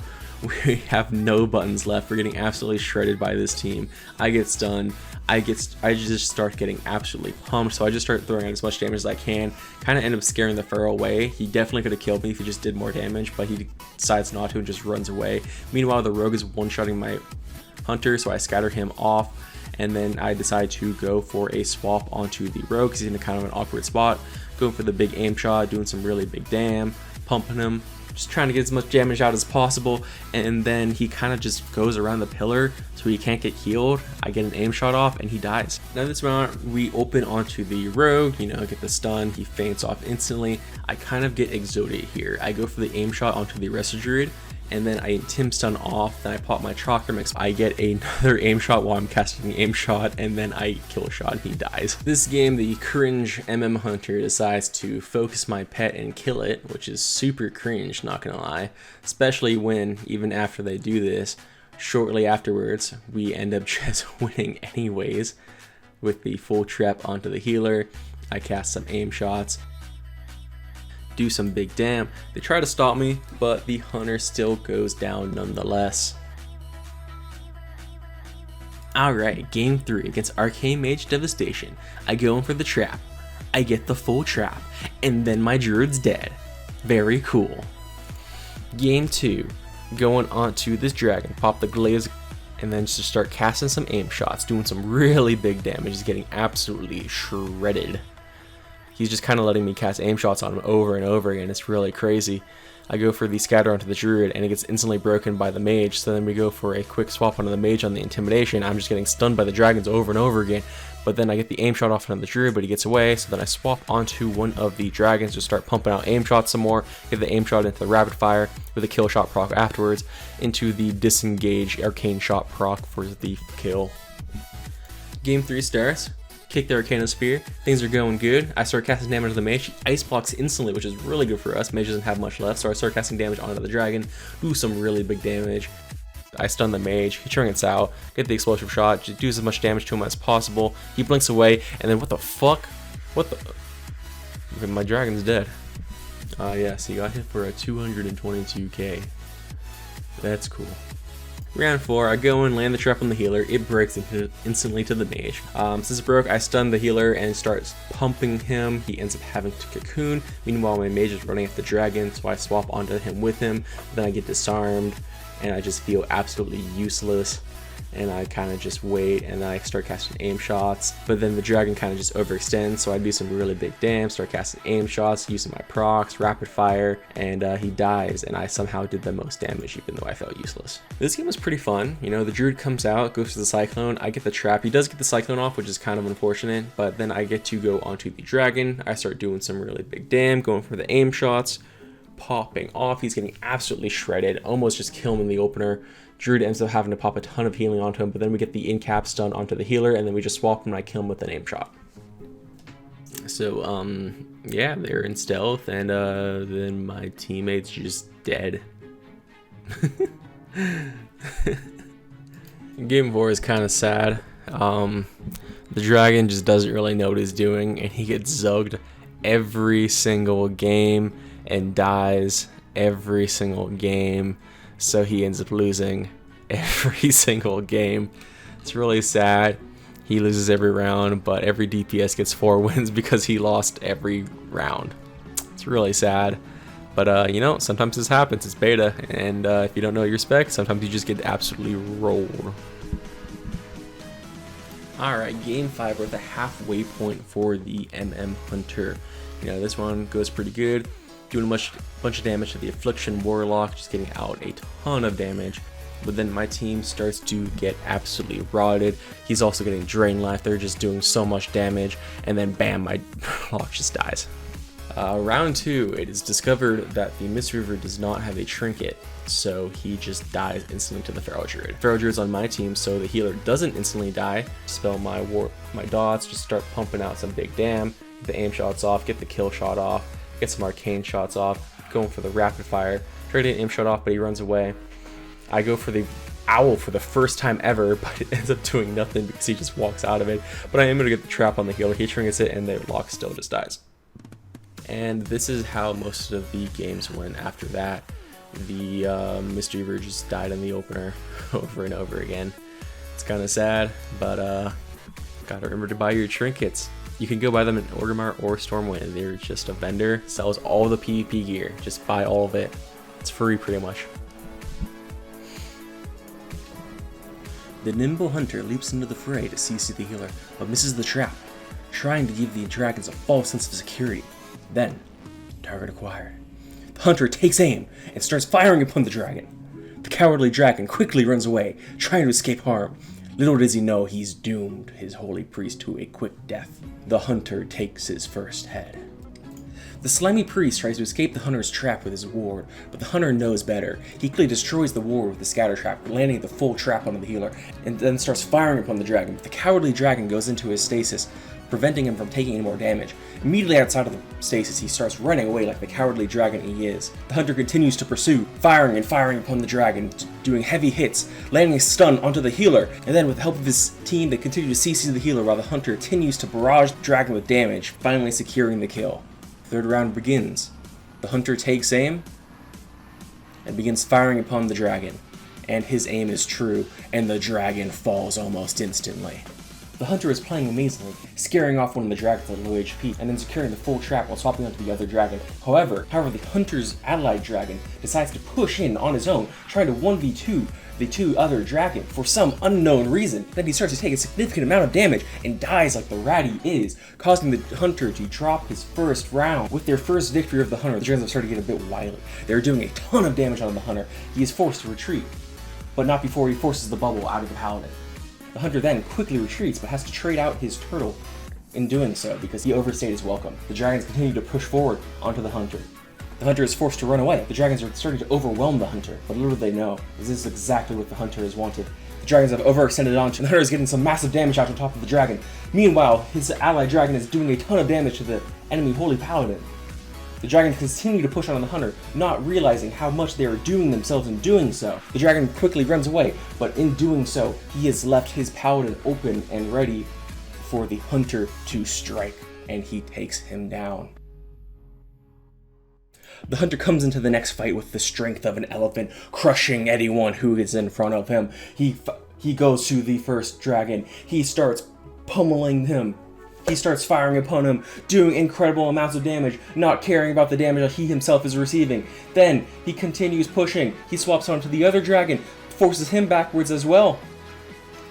We have no buttons left. We're getting absolutely shredded by this team. I get stunned. I just start getting absolutely pumped, so I just start throwing out as much damage as I can. Kind of end up scaring the Pharaoh away. He definitely could have killed me if he just did more damage, but he decides not to and just runs away. Meanwhile, the rogue is one-shotting my hunter, so I scatter him off, and then I decide to go for a swap onto the rogue because he's in kind of an awkward spot. Going for the big aim shot, doing some really big pumping him. just trying to get as much damage out as possible, and then he kind of just goes around the pillar so he can't get healed. I get an aim shot off and he dies. Now this round we open onto the rogue, you know, get the stun, he faints off instantly. I kind of get exotic here. I go for the aim shot onto the arrested druid, and then I Tim stun off, then I pop my chakra mix. I get another aim shot while I'm casting the aim shot, and then I kill shot and he dies. This game, the cringe hunter decides to focus my pet and kill it, which is super cringe, not gonna lie. Especially when, even after they do this, shortly afterwards, we end up just winning anyways with the full trap onto the healer. I cast some aim shots, do some big damn. They try to stop me, but the hunter still goes down nonetheless. Alright, game 3 against Arcane Mage Devastation. I go in for the trap, I get the full trap, and then my druid's dead. Very cool. Game 2, going on to this dragon, pop the glaze, and then just start casting some aim shots, doing some really big damage. He's getting absolutely shredded. He's just kind of letting me cast aim shots on him over and over again. It's really crazy. I go for the scatter onto the druid and it gets instantly broken by the mage, so then we go for a quick swap onto the mage on the intimidation. I'm just getting stunned by the dragons over and over again, but then I get the aim shot off on the druid, but he gets away, so then I swap onto one of the dragons to start pumping out aim shots some more, get the aim shot into the rapid fire with a kill shot proc afterwards, into the disengage arcane shot proc for the kill. Game 3 starts. Kick the Arcana Spear, things are going good. I start casting damage on the mage, he ice blocks instantly, which is really good for us. Mage doesn't have much left, so I start casting damage onto the dragon, do some really big damage. I stun the mage, he trinkets out, get the explosive shot, just do as much damage to him as possible. He blinks away, and then what the fuck? What the? My dragon's dead. Yes, he got hit for a 222k. That's cool. Round 4, I go in, land the trap on the healer, it breaks instantly to the mage. Since it broke, I stun the healer and start pumping him. He ends up having to cocoon. Meanwhile, my mage is running after the dragon, so I swap onto him with him. Then I get disarmed, and I just feel absolutely useless. And I kind of just wait, and then I start casting aim shots, but then the dragon kind of just overextends, so I do some really big damage, start casting aim shots, using my procs, rapid fire, and he dies, and I somehow did the most damage even though I felt useless. This game was pretty fun. You know, the druid comes out, goes to the cyclone, I get the trap. He does get the cyclone off, which is kind of unfortunate, but then I get to go onto the dragon. I start doing some really big damage, going for the aim shots, popping off. He's getting absolutely shredded, almost just kill him in the opener. Druid ends up having to pop a ton of healing onto him, but then we get the in-cap stun onto the healer, and then we just swap him and I kill him with an aim shot. So, yeah, they're in stealth, and then my teammate's just dead. Game 4 is kind of sad. The dragon just doesn't really know what he's doing, and he gets zugged every single game and dies every single game. So he ends up losing every single game. It's really sad. He loses every round, but every DPS gets 4 wins because he lost every round. It's really sad. But, you know, sometimes this happens. It's beta. And if you don't know your spec, sometimes you just get absolutely rolled. Alright, game 5, we're at the halfway point for the Hunter. You know, this one goes pretty good. Doing a bunch of damage to the Affliction Warlock, just getting out a ton of damage. But then my team starts to get absolutely rotted. He's also getting Drain Life. They're just doing so much damage. And then bam, my Warlock just dies. Round 2, it is discovered that the Mist Reaver does not have a trinket, so he just dies instantly to the Feral Druid. Feral Druid's on my team, so the healer doesn't instantly die. Spell my dots, just start pumping out some big damn, get the aim shots off, get the kill shot off, get some arcane shots off, going for the rapid fire, try to get an aim shot off, but he runs away. I go for the owl for the first time ever, but it ends up doing nothing because he just walks out of it. But I am going to get the trap on the healer, he trinkets it, and the lock still just dies. And this is how most of the games went after that. The Mist Reaver just died in the opener over and over again. It's kind of sad, but gotta remember to buy your trinkets. You can go buy them in Orgrimmar or Stormwind. They're just a vendor, sells all the PvP gear. Just buy all of it. It's free pretty much. The nimble hunter leaps into the fray to CC the healer, but misses the trap, trying to give the dragons a false sense of security. Then, target acquired. The Hunter takes aim and starts firing upon the dragon. The cowardly dragon quickly runs away, trying to escape harm. Little does he know he's doomed his holy priest to a quick death. The hunter takes his first head. The slimy priest tries to escape the hunter's trap with his ward, but the hunter knows better. He quickly destroys the ward with the scatter trap, landing the full trap onto the healer, and then starts firing upon the dragon, but the cowardly dragon goes into his stasis, preventing him from taking any more damage. Immediately outside of the stasis, he starts running away like the cowardly dragon he is. The hunter continues to pursue, firing and firing upon the dragon, doing heavy hits, landing a stun onto the healer, and then with the help of his team, they continue to CC the healer while the hunter continues to barrage the dragon with damage, finally securing the kill. Third round begins. The hunter takes aim and begins firing upon the dragon, and his aim is true, and the dragon falls almost instantly. The hunter is playing amazingly, scaring off one of the dragons at low HP, and then securing the full trap while swapping onto the other dragon. However, the hunter's allied dragon decides to push in on his own, trying to 1v2 the two other dragon for some unknown reason. Then he starts to take a significant amount of damage and dies like the rat he is, causing the hunter to drop his first round. With their first victory of the hunter, the dragons have started to get a bit wily. They're doing a ton of damage on the hunter. He is forced to retreat, but not before he forces the bubble out of the paladin. The hunter then quickly retreats, but has to trade out his turtle in doing so because he overstayed his welcome. The dragons continue to push forward onto the hunter. The hunter is forced to run away. The dragons are starting to overwhelm the hunter, but little do they know, this is exactly what the hunter has wanted. The dragons have overextended onto the hunter is getting some massive damage out on top of the dragon. Meanwhile, his allied dragon is doing a ton of damage to the enemy holy paladin. The dragons continue to push on the hunter, not realizing how much they are doing themselves in doing so. The dragon quickly runs away, but in doing so, he has left his paladin open and ready for the hunter to strike, and he takes him down. The hunter comes into the next fight with the strength of an elephant, crushing anyone who is in front of him. He goes to the first dragon. He starts pummeling him. He starts firing upon him, doing incredible amounts of damage, not caring about the damage that he himself is receiving. Then he continues pushing. He swaps onto the other dragon, forces him backwards as well.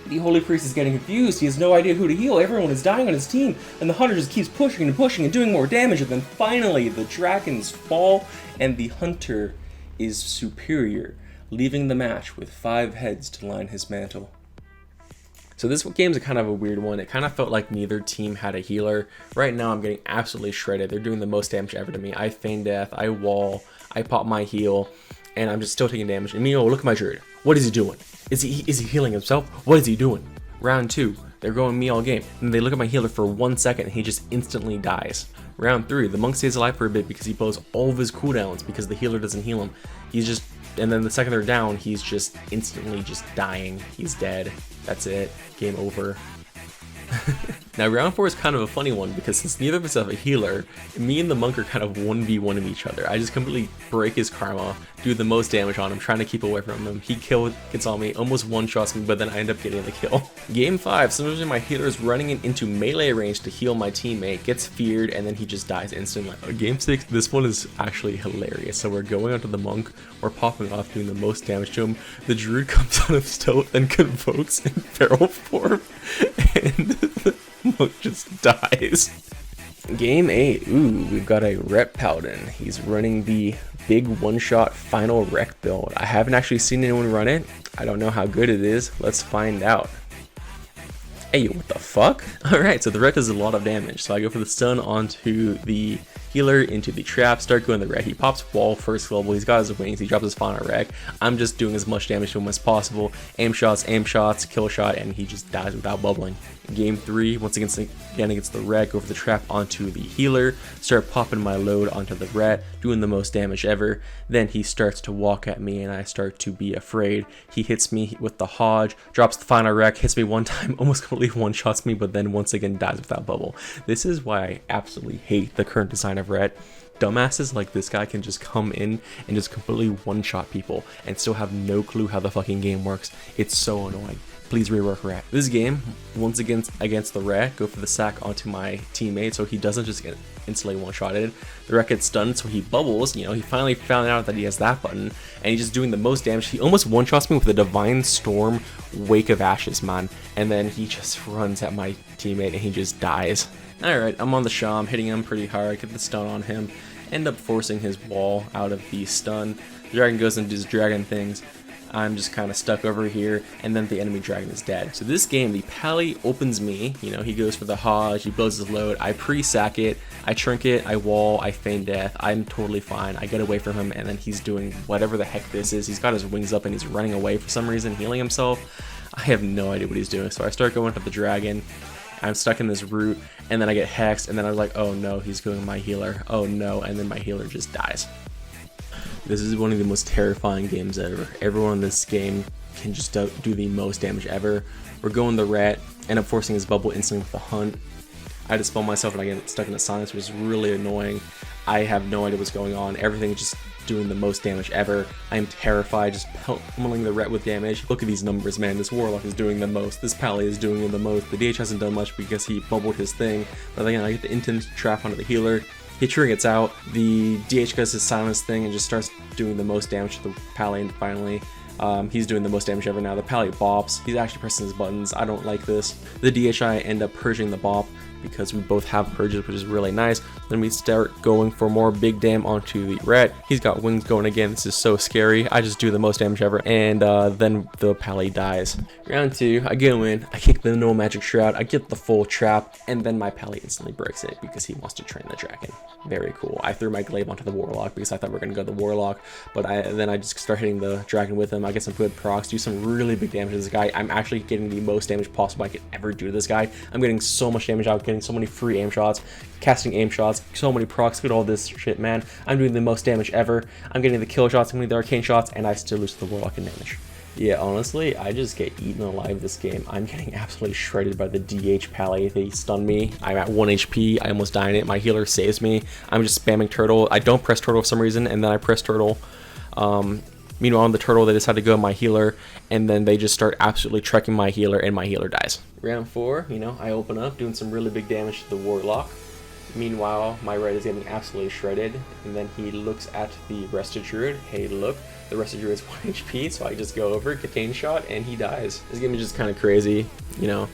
The holy priest is getting confused. He has no idea who to heal. Everyone is dying on his team, and the hunter just keeps pushing and pushing and doing more damage. And then finally, the dragons fall, and the hunter is superior, leaving the match with 5 heads to line his mantle. So this game's kind of a weird one. It kind of felt like neither team had a healer. Right now, I'm getting absolutely shredded. They're doing the most damage ever to me. I feign death, I wall, I pop my heal, and I'm just still taking damage. And meanwhile, look at my druid. What is he doing? Is he healing himself? What is he doing? Round 2, they're going me all game. And they look at my healer for 1 second and he just instantly dies. Round 3, the monk stays alive for a bit because he blows all of his cooldowns because the healer doesn't heal him. And then the second they're down, he's just instantly just dying. He's dead. That's it. Game over. Now round 4 is kind of a funny one because since neither of us have a healer, me and the monk are kind of 1v1ing each other. I just completely break his karma, do the most damage on him, trying to keep away from him. He gets on me, almost one-shots me, but then I end up getting the kill. Game 5, similarly my healer is running into melee range to heal my teammate, gets feared, and then he just dies instantly. Game 6, this one is actually hilarious. So we're going onto the monk, we're popping off, doing the most damage to him. The druid comes out of stealth and convokes in feral form, and the monk just dies. Game 8, ooh, we've got a rep paladin. He's running the big one-shot final wreck build. I haven't actually seen anyone run it. I don't know how good it is. Let's find out. Hey, what the fuck? Alright, so the wreck does a lot of damage. So I go for the stun onto the healer into the trap, start going the wreck. He pops wall first level, he's got his wings, he drops his final wreck. I'm just doing as much damage to him as possible. Aim shots, kill shot, and he just dies without bubbling. Game 3, once again against the wreck, go for the trap onto the healer, start popping my load onto the rat, doing the most damage ever. Then he starts to walk at me and I start to be afraid. He hits me with the Hodge, drops the final wreck, hits me one time, almost completely one-shots me, but then once again dies without bubble. This is why I absolutely hate the current design of rat. Dumbasses like this guy can just come in and just completely one-shot people and still have no clue how the fucking game works. It's so annoying. Please rework rat. This game, once again against the rat, go for the sack onto my teammate so he doesn't just get instantly one-shotted. The rat gets stunned, so he bubbles. You know, he finally found out that he has that button, and he's just doing the most damage. He almost one-shots me with a Divine Storm Wake of Ashes, man. And then he just runs at my teammate and he just dies. Alright, I'm on the Shaw, I'm hitting him pretty hard, get the stun on him, end up forcing his wall out of the stun. The dragon goes and does dragon things. I'm just kind of stuck over here, and then the enemy dragon is dead. So this game, the pally opens me, you know, he goes for the Hodge, he blows his load, I pre-sack it, I trinket, I wall, I feign death, I'm totally fine, I get away from him, and then he's doing whatever the heck this is. He's got his wings up and he's running away for some reason, healing himself. I have no idea what he's doing, so I start going to the dragon. I'm stuck in this route, and then I get hexed, and then I was like, oh no, he's going my healer, oh no, and then my healer just dies. This is one of the most terrifying games ever. Everyone in this game can just do the most damage ever. We're going the rat, end up forcing his bubble instantly with the hunt. I dispel myself and I get stuck in the silence, which is really annoying. I have no idea what's going on. Everything's just doing the most damage ever. I am terrified, just pummeling the rat with damage. Look at these numbers, man. This warlock is doing the most. This pally is doing the most. The DH hasn't done much because he bubbled his thing. But again, I get the intense trap onto the healer. He triggers out, the DH does his silence thing and just starts doing the most damage to the pally, and finally he's doing the most damage ever now. The pally bops, he's actually pressing his buttons, I don't like this. The DHI end up purging the bop because we both have purges, which is really nice. Then we start going for more big dam onto the rat. He's got wings going again, this is so scary. I just do the most damage ever, and then the pally dies. Round 2, I go in, I kick the no magic shroud, I get the full trap, and then my pally instantly breaks it because he wants to train the dragon. Very cool. I threw my glaive onto the warlock because I thought we were going to go to the warlock, but then I just start hitting the dragon with him. I get some good procs, do some really big damage to this guy. I'm actually getting the most damage possible I could ever do to this guy. I'm getting so much damage out, getting so many free aim shots, casting aim shots, so many procs, look at all this shit, man. I'm doing the most damage ever. I'm getting the kill shots, I'm getting the arcane shots, and I still lose to the warlock in damage. Yeah, honestly, I just get eaten alive this game. I'm getting absolutely shredded by the DH pally. They stun me. I'm at 1 HP. I almost die in it. My healer saves me. I'm just spamming turtle. I don't press turtle for some reason, and then I press turtle. Meanwhile, on the turtle, they decide to go my healer, and then they just start absolutely trekking my healer, and my healer dies. Round 4, you know, I open up, doing some really big damage to the warlock. Meanwhile, my red is getting absolutely shredded, and then he looks at the rested druid. Hey, look, the rested druid is 1 HP, so I just go over, contain shot, and he dies. This game is just kind of crazy, you know.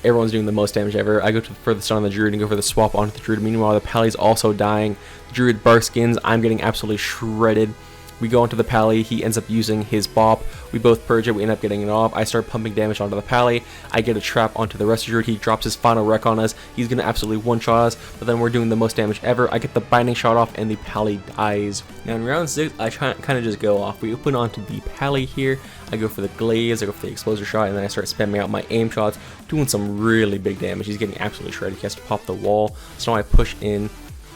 Everyone's doing the most damage ever. I go for the stun on the druid and go for the swap onto the druid. Meanwhile, the pally's also dying. The druid bark skins. I'm getting absolutely shredded. We go into the pally, he ends up using his bop, we both purge it, we end up getting it off. I start pumping damage onto the pally, I get a trap onto the rest of the druid, he drops his final wreck on us, he's gonna absolutely one-shot us, but then we're doing the most damage ever. I get the binding shot off and the pally dies. Now in round 6, I kind of just go off. We open onto the pally here, I go for the glaze, I go for the explosive shot, and then I start spamming out my aim shots, doing some really big damage. He's getting absolutely shredded, he has to pop the wall, so now I push in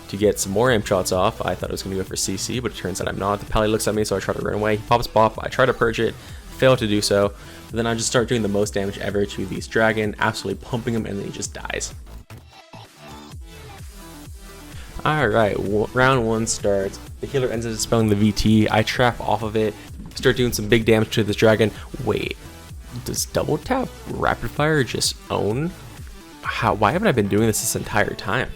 to get some more aim shots off. I thought it was going to go for CC, but it turns out I'm not. The pally looks at me, so I try to run away. He pops bop, I try to purge it, fail to do so. But then I just start doing the most damage ever to this dragon, absolutely pumping him, and then he just dies. Alright, round 1 starts. The healer ends up dispelling the VT. I trap off of it, start doing some big damage to this dragon. Wait, does double tap rapid fire just own? Why haven't I been doing this entire time?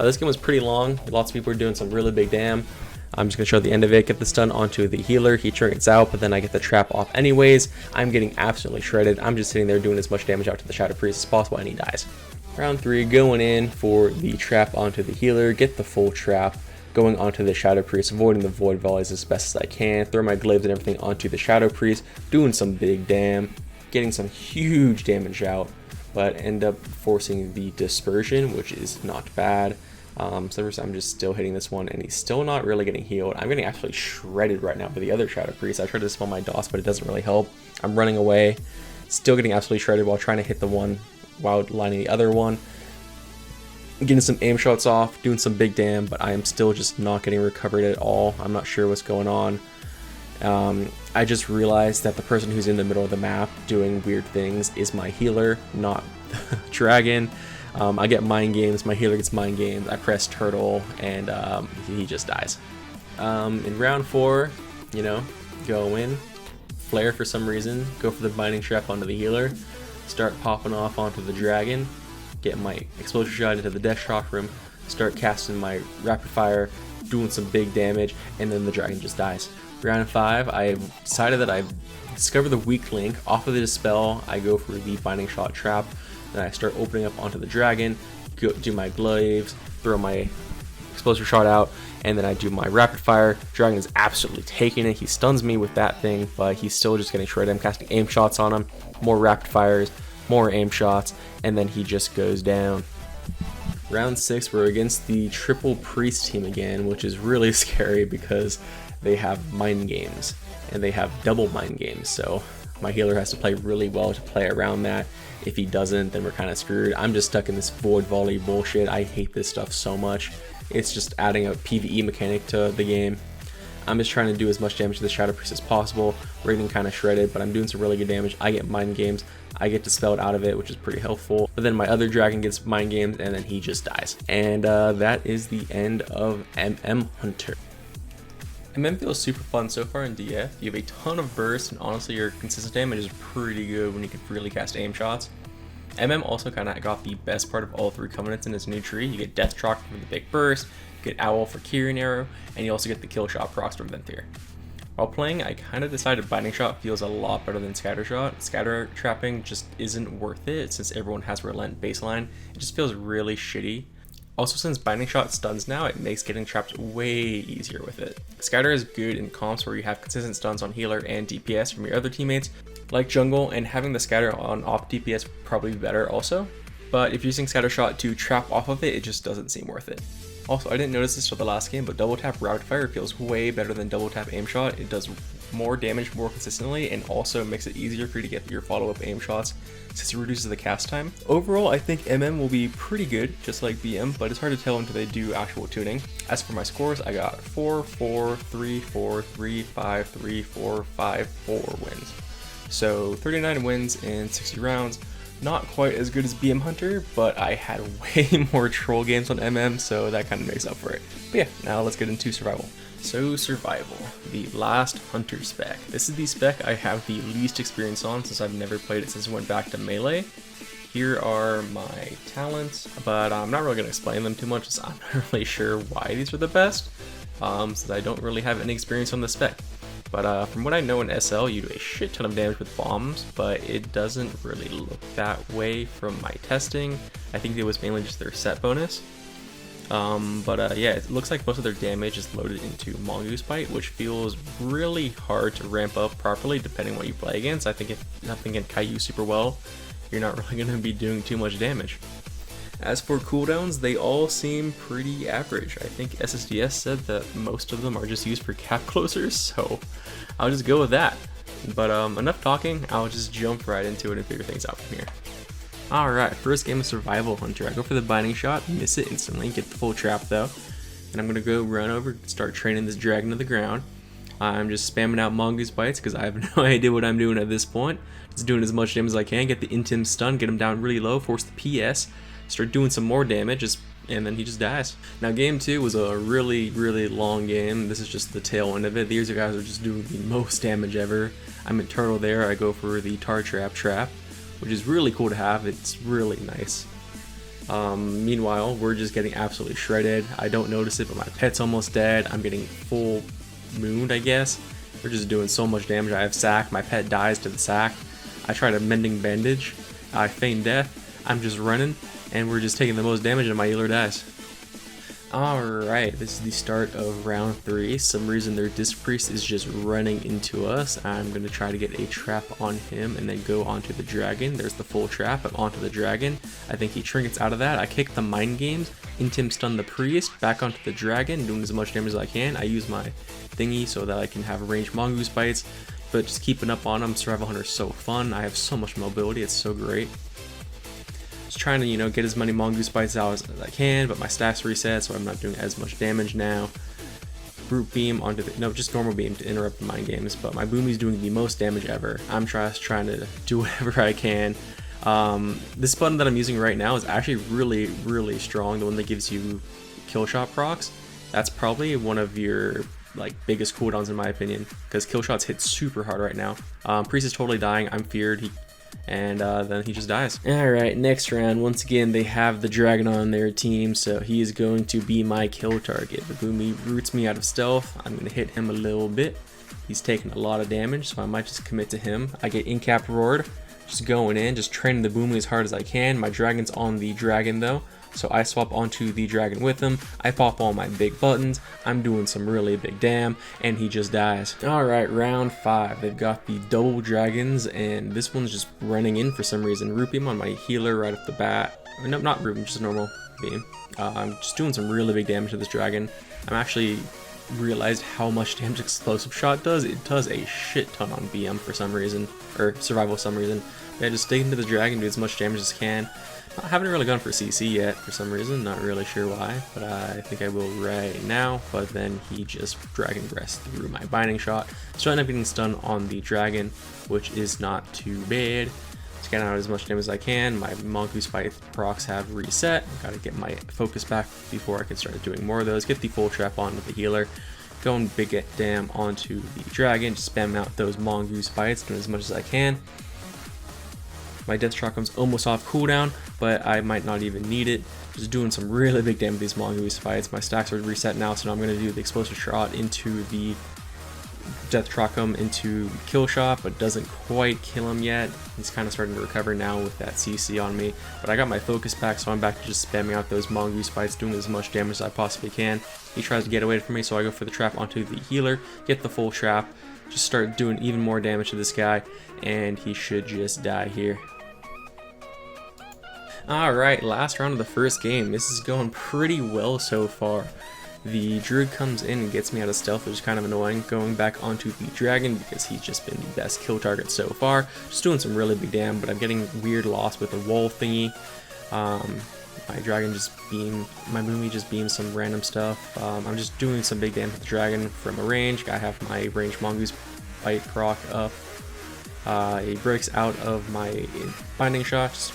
This game was pretty long. Lots of people were doing some really big dam. I'm just going to show the end of it. Get the stun onto the healer. He triggers out, but then I get the trap off anyways. I'm getting absolutely shredded. I'm just sitting there doing as much damage out to the Shadow Priest as possible, and he dies. Round 3, going in for the trap onto the healer. Get the full trap. Going onto the Shadow Priest, avoiding the void volleys as best as I can. Throw my glaives and everything onto the Shadow Priest. Doing some big dam. Getting some huge damage out, but end up forcing the dispersion, which is not bad. So I'm just still hitting this one, and he's still not really getting healed. I'm getting absolutely shredded right now by the other Shadow Priest. I tried to dispel my DOS, but it doesn't really help. I'm running away, still getting absolutely shredded while trying to hit the one while lining the other one. Getting some aim shots off, doing some big dam, but I am still just not getting recovered at all. I'm not sure what's going on. I just realized that the person who's in the middle of the map doing weird things is my healer, not the dragon. I get mind games, my healer gets mind games, I press turtle, and he just dies. In round 4, you know, go in, flare for some reason, go for the binding trap onto the healer, start popping off onto the dragon, get my explosive shot into the death shock room, start casting my rapid fire, doing some big damage, and then the dragon just dies. Round 5, I've decided that I've discovered the weak link. Off of the dispel, I go for the binding shot trap, then I start opening up onto the dragon, do my glaives, throw my explosive shot out, and then I do my rapid fire. Dragon is absolutely taking it. He stuns me with that thing, but he's still just getting shredded. I'm casting aim shots on him, more rapid fires, more aim shots, and then he just goes down. Round 6, we're against the triple priest team again, which is really scary because they have mind games and they have double mind games. So my healer has to play really well to play around that. If he doesn't, then we're kind of screwed. I'm just stuck in this void volley bullshit. I hate this stuff so much. It's just adding a PvE mechanic to the game. I'm just trying to do as much damage to the Shadow Priest as possible. We're getting kind of shredded, but I'm doing some really good damage. I get mind games. I get dispelled out of it, which is pretty helpful. But then my other dragon gets mind games, and then he just dies. And that is the end of MM Hunter. MM feels super fun so far in DF. You have a ton of burst, and honestly your consistent damage is pretty good when you can really cast aim shots. MM also kind of got the best part of all 3 covenants in his new tree. You get Death Chalk for the big burst, you get Owl for Kyrian Arrow, and you also get the kill shot procs from Venthyr. While playing, I kind of decided Binding Shot feels a lot better than Scatter Shot. Scatter Trapping just isn't worth it since everyone has Relent baseline. It just feels really shitty. Also, since Binding Shot stuns now, it makes getting trapped way easier with it. Scatter is good in comps where you have consistent stuns on healer and DPS from your other teammates, like jungle, and having the Scatter on off DPS would probably be better also. But if you're using Scatter Shot to trap off of it, it just doesn't seem worth it. Also, I didn't notice this till the last game, but double tap rapid fire feels way better than double tap aim shot. It does more damage more consistently and also makes it easier for you to get your follow-up aim shots since it reduces the cast time. Overall, I think MM will be pretty good, just like BM, but it's hard to tell until they do actual tuning. As for my scores, I got 4, 4, 3, 4, 3, 5, 3, 4, 5, 4 wins. So 39 wins in 60 rounds. Not quite as good as BM Hunter, but I had way more troll games on MM, so that kind of makes up for it. But yeah, now let's get into survival. So survival, the last Hunter spec. This is the spec I have the least experience on since I've never played it since it went back to melee. Here are my talents, but I'm not really going to explain them too much since I'm not really sure why these are the best, since I don't really have any experience on the spec. But from what I know in SL, you do a shit ton of damage with bombs, but it doesn't really look that way from my testing. I think it was mainly just their set bonus. Yeah, it looks like most of their damage is loaded into Mongoose Bite, which feels really hard to ramp up properly depending on what you play against. I think if nothing can Caillou super well, you're not really going to be doing too much damage. As for cooldowns, they all seem pretty average. I think SSDS said that most of them are just used for cap closers, so I'll just go with that. But enough talking, I'll just jump right into it and figure things out from here. Alright, first game of Survival Hunter. I go for the Binding Shot, miss it instantly, get the full trap though. And I'm going to go run over, start training this dragon to the ground. I'm just spamming out Mongoose Bites because I have no idea what I'm doing at this point. Just doing as much damage as I can, get the Intim stun, get him down really low, force the PS. Start doing some more damage, and then he just dies. Now game 2 was a really long game. This is just the tail end of it. These guys are just doing the most damage ever. I'm Eternal there. I go for the Tar Trap, which is really cool to have. It's really nice. Meanwhile, we're just getting absolutely shredded. I don't notice it, but my pet's almost dead. I'm getting full mooned, I guess. We're just doing so much damage. I have sack. My pet dies to the sack. I try to Mending Bandage. I feign death. I'm just running, and we're just taking the most damage, and my healer dies. Alright, this is the start of round 3. Some reason their Disc Priest is just running into us. I'm going to try to get a trap on him and then go onto the dragon. There's the full trap, but onto the dragon. I think he trinkets out of that. I kick the Mind Games, Intim stun the Priest, back onto the dragon, doing as much damage as I can. I use my thingy so that I can have ranged Mongoose Bites, but just keeping up on him. Survival Hunter is so fun. I have so much mobility, it's so great. Trying to, get as many Mongoose Bites out as I can, but my stats reset, so I'm not doing as much damage now. Brute Beam onto just normal beam to interrupt the Mind Games, but my Boomy's doing the most damage ever. I'm trying to do whatever I can. This button that I'm using right now is actually really strong, the one that gives you kill shot procs. That's probably one of your biggest cooldowns in my opinion, because kill shots hit super hard right now. Priest is totally dying. I'm feared. And then he just dies. Alright, next round. Once again, they have the dragon on their team, so he is going to be my kill target. The Boomy roots me out of stealth. I'm going to hit him a little bit. He's taking a lot of damage, so I might just commit to him. I get in-cap roared, just going in, just training the Boomy as hard as I can. My dragon's on the dragon though, So I swap onto the dragon with him, I pop all my big buttons, I'm doing some really big damn, and he just dies. Alright, round 5. They've got the double dragons, and this one's just running in for some reason. Root beam on my healer right off the bat. No, not root beam, just a normal beam. I'm just doing some really big damage to this dragon. I'm actually realized how much damage explosive shot does. It does a shit ton on BM for some reason, or survival for some reason. Yeah, just stick into the dragon, do as much damage as I can. I haven't really gone for CC yet for some reason, not really sure why, but I think I will right now. But then he just dragon breath through my binding shot, so I end up getting stunned on the dragon, which is not too bad. Just getting out as much damage as I can. My mongoose fight procs have reset. Gotta get my focus back before I can start doing more of those. Get the full trap on with the healer. Going big damn onto the dragon, just spam out those mongoose bites, doing as much as I can. My death shock comes almost off cooldown, but I might not even need it. Just doing some really big damage with these mongoose fights. My stacks are reset now, so now I'm going to do the explosive shot into the death tracham into kill shot, but doesn't quite kill him yet. He's kind of starting to recover now with that CC on me, but I got my focus back, so I'm back to just spamming out those mongoose fights, doing as much damage as I possibly can. He tries to get away from me, so I go for the trap onto the healer, get the full trap, just start doing even more damage to this guy, and he should just die here. Alright, last round of the first game. This is going pretty well so far. The druid comes in and gets me out of stealth, which is kind of annoying. Going back onto the dragon because he's just been the best kill target so far. Just doing some really big damage, but I'm getting weird loss with the wall thingy. My dragon just my Moomy just beams some random stuff. I'm just doing some big damage with the dragon from a range. I have my ranged mongoose bite proc up. He breaks out of my binding shot. Just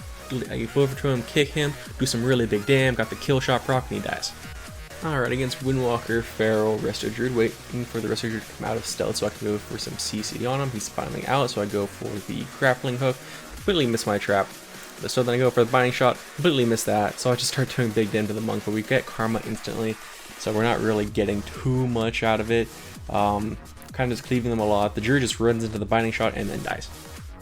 I go over to him, kick him, do some really big damage, got the kill shot proc, and he dies. Alright, against Windwalker, Feral, Resto Druid, waiting for the Resto Druid to come out of stealth so I can go for some CC on him. He's finally out, so I go for the grappling hook, completely miss my trap. So then I go for the binding shot, completely miss that, so I just start doing big damage to the monk, but we get karma instantly, so we're not really getting too much out of it. Kind of just cleaving them a lot. The Druid just runs into the binding shot and then dies.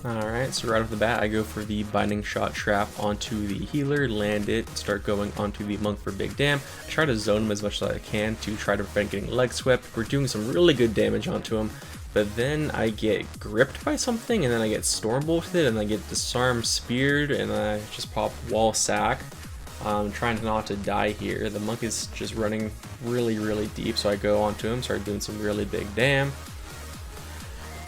Alright, so right off the bat I go for the binding shot trap onto the healer, land it, start going onto the monk for big dam. I try to zone him as much as I can to try to prevent getting leg swept. We're doing some really good damage onto him, but then I get gripped by something and then I get storm bolted and I get disarmed speared and I just pop wall sack. Trying not to die here. The monk is just running really deep, so I go onto him, start doing some really big dam.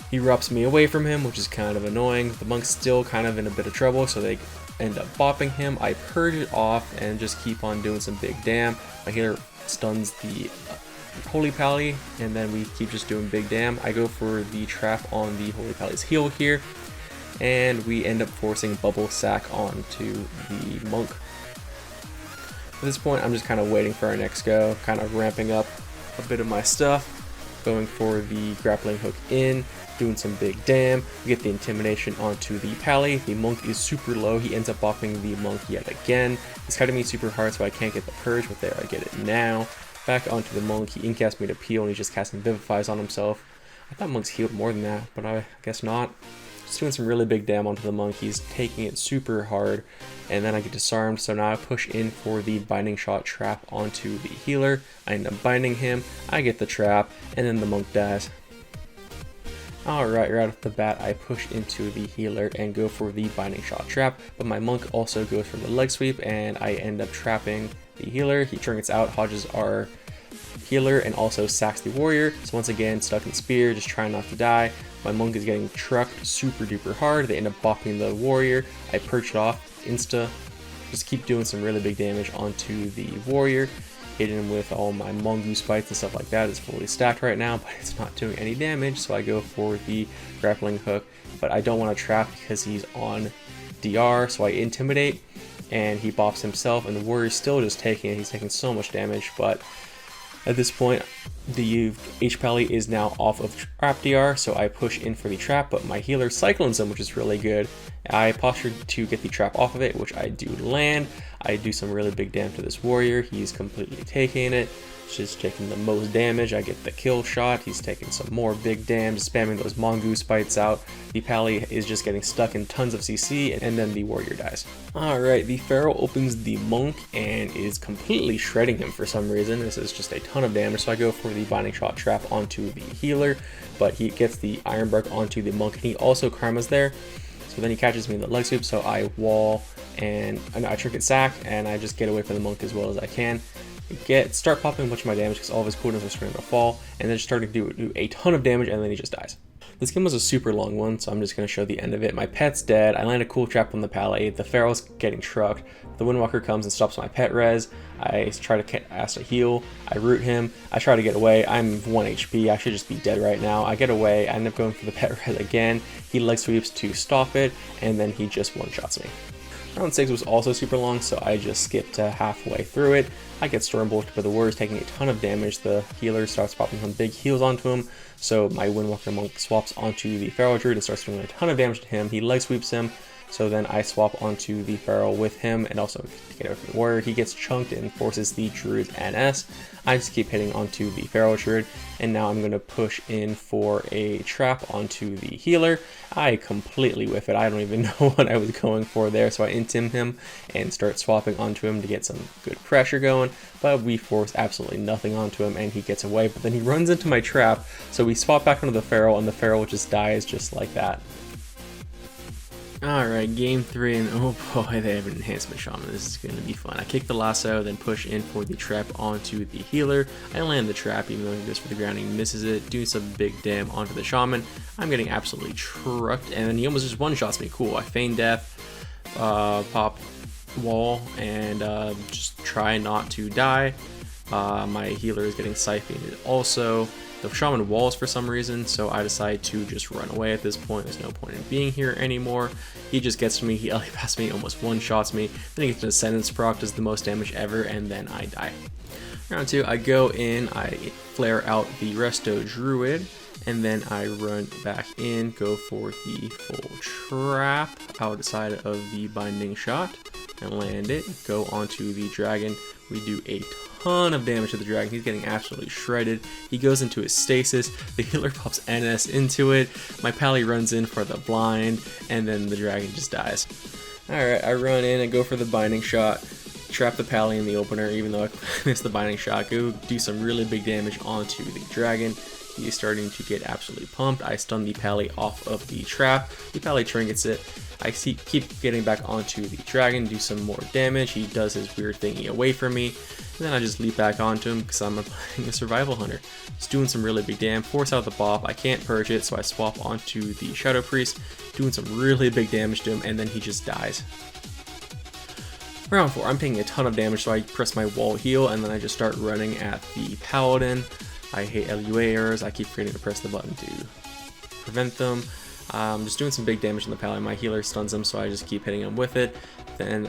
He erupts me away from him, which is kind of annoying. The monk's still kind of in a bit of trouble, so they end up bopping him. I purge it off and just keep on doing some big dam. My healer stuns the Holy Pally, and then we keep just doing big dam. I go for the trap on the Holy Pally's heel here, and we end up forcing Bubble Sack onto the monk. At this point, I'm just kind of waiting for our next go, kind of ramping up a bit of my stuff. Going for the grappling hook in, doing some big dam. We get the intimidation onto the Pally. The monk is super low. He ends up bopping the monk yet again. He's cutting me super hard, so I can't get the purge, but there, I get it now. Back onto the monk. He incasts me to peel, and he's just casting Vivifies on himself. I thought monks healed more than that, but I guess not. Just doing some really big dam onto the monk. He's taking it super hard, and then I get disarmed, so now I push in for the binding shot trap onto the healer. I end up binding him, I get the trap, and then the monk dies. Alright, right off the bat I push into the healer and go for the binding shot trap, but my monk also goes for the leg sweep and I end up trapping the healer. He trinkets out, hodges our healer, and also sacks the warrior. So once again, stuck in spear, just trying not to die. My monk is getting trucked super duper hard. They end up bopping the warrior. I perch it off, insta, just keep doing some really big damage onto the warrior. Hitting him with all my mongoose bites and stuff like that. It's fully stacked right now, but it's not doing any damage, so I go for the grappling hook. But I don't want to trap because he's on DR, so I intimidate, and he bops himself, and the warrior's still just taking it. He's taking so much damage, but at this point, the H-Pally is now off of trap DR, so I push in for the trap, but my healer cyclones him, which is really good. I postured to get the trap off of it, which I do land. I do some really big damage to this warrior. He's completely taking it. Just taking the most damage. I get the kill shot. He's taking some more big damage, spamming those mongoose bites out. The pally is just getting stuck in tons of CC, and then the warrior dies. Alright, the pharaoh opens the monk and is completely shredding him for some reason. This is just a ton of damage, so I go for the binding shot trap onto the healer, but he gets the iron bark onto the monk, and he also karma's there. So then he catches me in the leg sweep, so I wall and I trinket sack, and I just get away from the monk as well as I can. Start popping a bunch of my damage because all of his cooldowns are starting to fall, and then starting to do a ton of damage, and then he just dies. This game was a super long one, so I'm just going to show the end of it. My pet's dead. I land a cool trap on the pally. The pharaoh's getting trucked. The windwalker comes and stops my pet res. I try to ask to heal. I root him. I try to get away. I'm 1 HP. I should just be dead right now. I get away. I end up going for the pet res again. He leg sweeps to stop it, and then he just one-shots me. Round 6 was also super long, so I just skipped halfway through it. I get stormbolted, but the warrior's taking a ton of damage. The healer starts popping some big heals onto him, so my windwalker monk swaps onto the pharaoh druid and starts doing a ton of damage to him. He leg sweeps him, so then I swap onto the pharaoh with him and also get away from the warrior. He gets chunked and forces the druid NS. I just keep hitting onto the pharaoh druid, and now I'm going to push in for a trap onto the healer. I completely whiff it. I don't even know what I was going for there, so I intim him and start swapping onto him to get some good pressure going, but we force absolutely nothing onto him, and he gets away, but then he runs into my trap, so we swap back onto the pharaoh, and the pharaoh just dies just like that. Alright, game 3, and oh boy, they have an enhancement shaman. This is going to be fun. I kick the lasso, then push in for the trap onto the healer. I land the trap, even though he goes for the ground, he misses it, doing some big dam onto the shaman. I'm getting absolutely trucked, and then he almost just one-shots me. Cool, I feign death, pop wall, and just try not to die. My healer is getting siphoned also. The shaman walls for some reason, so I decide to just run away at this point. There's no point in being here anymore. He just gets to me, he LA past me, almost one-shots me. Then he gets an Ascendance proc, does the most damage ever, and then I die. Round 2, I go in, I flare out the Resto Druid, and then I run back in, go for the full trap outside of the binding shot, and land it, go onto the dragon. We do a ton of damage to the dragon. He's getting absolutely shredded. He goes into his stasis. The healer pops NS into it. My pally runs in for the blind, and then the dragon just dies. Alright, I run in and go for the binding shot. Trap the pally in the opener, even though I missed the binding shot. Go do some really big damage onto the dragon. He is starting to get absolutely pumped. I stun the pally off of the trap. The pally trinkets it. I keep getting back onto the dragon, do some more damage. He does his weird thingy away from me. And then I just leap back onto him because I'm playing a survival hunter. Just doing some really big damage, force out the bop. I can't purge it, so I swap onto the shadow priest, doing some really big damage to him, and then he just dies. Round 4, I'm taking a ton of damage, so I press my wall heal, and then I just start running at the paladin. I hate LUA errors. I keep forgetting to press the button to prevent them. Just doing some big damage on the paladin. My healer stuns him, so I just keep hitting him with it. Then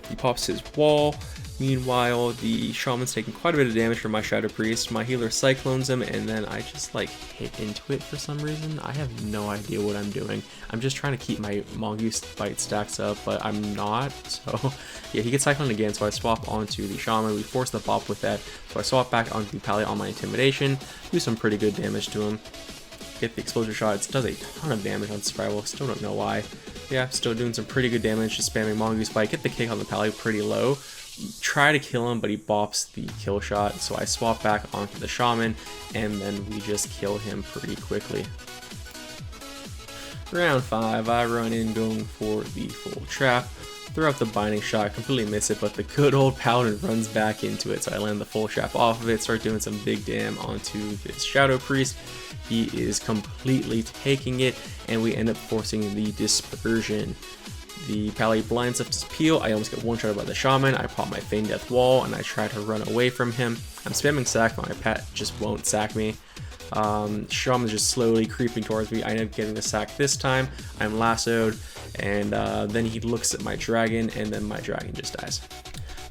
he pops his wall. Meanwhile, the shaman's taking quite a bit of damage from my shadow priest. My healer cyclones him, and then I just like hit into it for some reason. I have no idea what I'm doing. I'm just trying to keep my mongoose bite stacks up, but I'm not. So yeah, he gets cycloned again, so I swap onto the shaman. We force the bop with that, so I swap back onto the pally on my intimidation, do some pretty good damage to him. Get the exposure shot. It does a ton of damage on survival. Still don't know why. Yeah, still doing some pretty good damage, just spamming mongoose bite. Get the kick on the pally pretty low. Try to kill him, but he bops the kill shot, so I swap back onto the shaman, and then we just kill him pretty quickly. Round 5, I run in going for the full trap, throw out the binding shot, completely miss it, but the good old paladin runs back into it, so I land the full trap off of it, start doing some big dam onto this shadow priest. He is completely taking it, and we end up forcing the dispersion. The pally blinds up his peel. I almost get one-shot by the shaman. I pop my feign death wall, and I try to run away from him. I'm spamming sack, but my pet just won't sack me. Shaman's just slowly creeping towards me. I end up getting the sack this time. I'm lassoed, and then he looks at my dragon, and then my dragon just dies.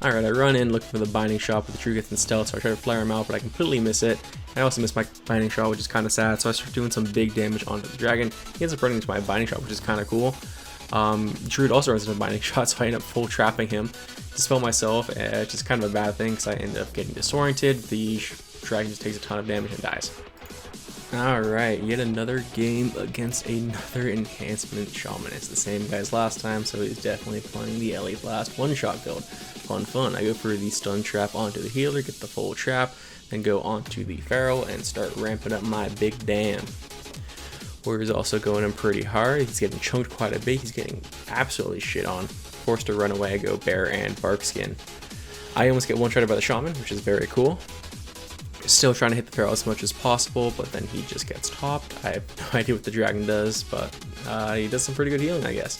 Alright, I run in looking for the binding shot, but the true gets in stealth, so I try to flare him out, but I completely miss it. I also miss my binding shot, which is kind of sad, so I start doing some big damage onto the dragon. He ends up running into my binding shot, which is kind of cool. Druid also runs into binding shot, so I end up full trapping him. Dispel myself, which is kind of a bad thing because I end up getting disoriented. The dragon just takes a ton of damage and dies. Alright, yet another game against another enhancement shaman. It's the same guy as last time, so he's definitely playing the Ellie Blast one-shot build. Fun. I go for the stun trap onto the healer, get the full trap, then go onto the Pharaoh and start ramping up my big dam. Warrior's also going in pretty hard. He's getting chunked quite a bit. He's getting absolutely shit on. Forced to run away, I go Bear and Barkskin. I almost get one-shotted by the Shaman, which is very cool. Still trying to hit the Pharaoh as much as possible, but then he just gets topped. I have no idea what the dragon does, but he does some pretty good healing, I guess.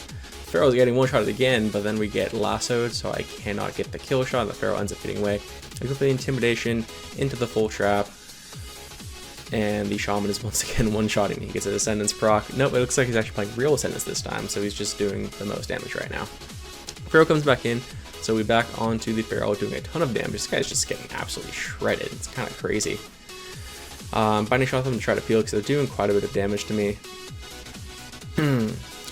Pharaoh's getting one-shotted again, but then we get lassoed, so I cannot get the kill shot. The Pharaoh ends up getting away. I go for the Intimidation into the full trap, and the Shaman is once again one-shotting me. He gets a Ascendance proc. Nope, it looks like he's actually playing real Ascendance this time, so he's just doing the most damage right now. Pharaoh comes back in, so we back onto the Pharaoh doing a ton of damage. This guy's just getting absolutely shredded. It's kind of crazy. Binding shot them to try to peel because they're doing quite a bit of damage to me.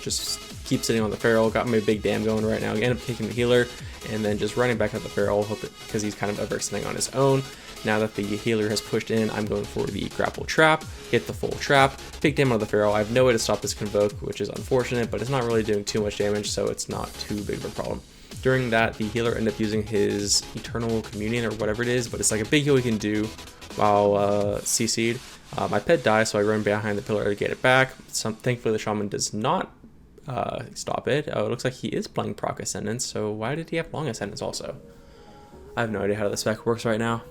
Just keep sitting on the Pharaoh. Got my big dam going right now. I end up kicking the healer and then just running back at the Pharaoh because he's kind of eversing on his own. Now that the healer has pushed in, I'm going for the grapple trap, hit the full trap, big dam on the Pharaoh. I have no way to stop this convoke, which is unfortunate, but it's not really doing too much damage, so it's not too big of a problem. During that, the healer ended up using his Eternal Communion or whatever it is, but it's like a big heal he can do while CC'd. My pet dies, so I run behind the pillar to get it back. Thankfully, the Shaman does not stop it. It looks like he is playing proc Ascendance, so why did he have long Ascendance also? I have no idea how the spec works right now.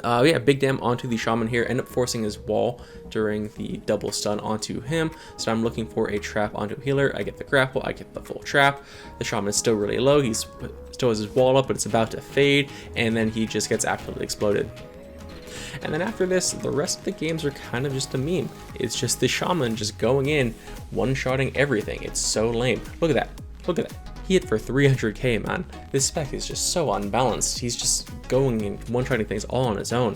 Yeah, big dam onto the Shaman here, end up forcing his wall during the double stun onto him. So I'm looking for a trap onto a healer. I get the grapple, I get the full trap. The Shaman is still really low, he's still has his wall up, but it's about to fade, and then he just gets absolutely exploded. And then after this, the rest of the games are kind of just a meme. It's just the Shaman just going in, one-shotting everything. It's so lame. Look at that. Look at that. He hit for 300k, man. This spec is just so unbalanced. He's just going and one-shotting things all on his own.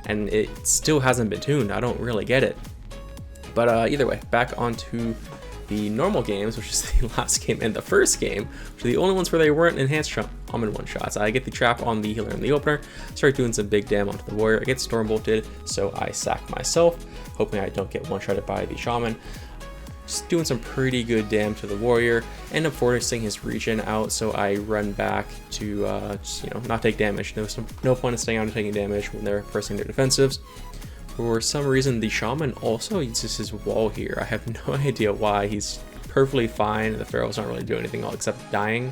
And it still hasn't been tuned. I don't really get it. But either way, back onto the normal games, which is the last game and the first game, which are the only ones where they weren't enhanced Shaman one-shots. I get the trap on the healer in the opener, start doing some big dam onto the warrior. I get storm bolted, so I sack myself, hoping I don't get one-shotted by the Shaman. Just doing some pretty good dam to the warrior, end up forcing his regen out, so I run back to just, you know, not take damage. No point in staying out and taking damage when they're pressing their defensives. For some reason, the Shaman also uses his wall here. I have no idea why. He's perfectly fine. The Pharaoh's not really doing anything except dying.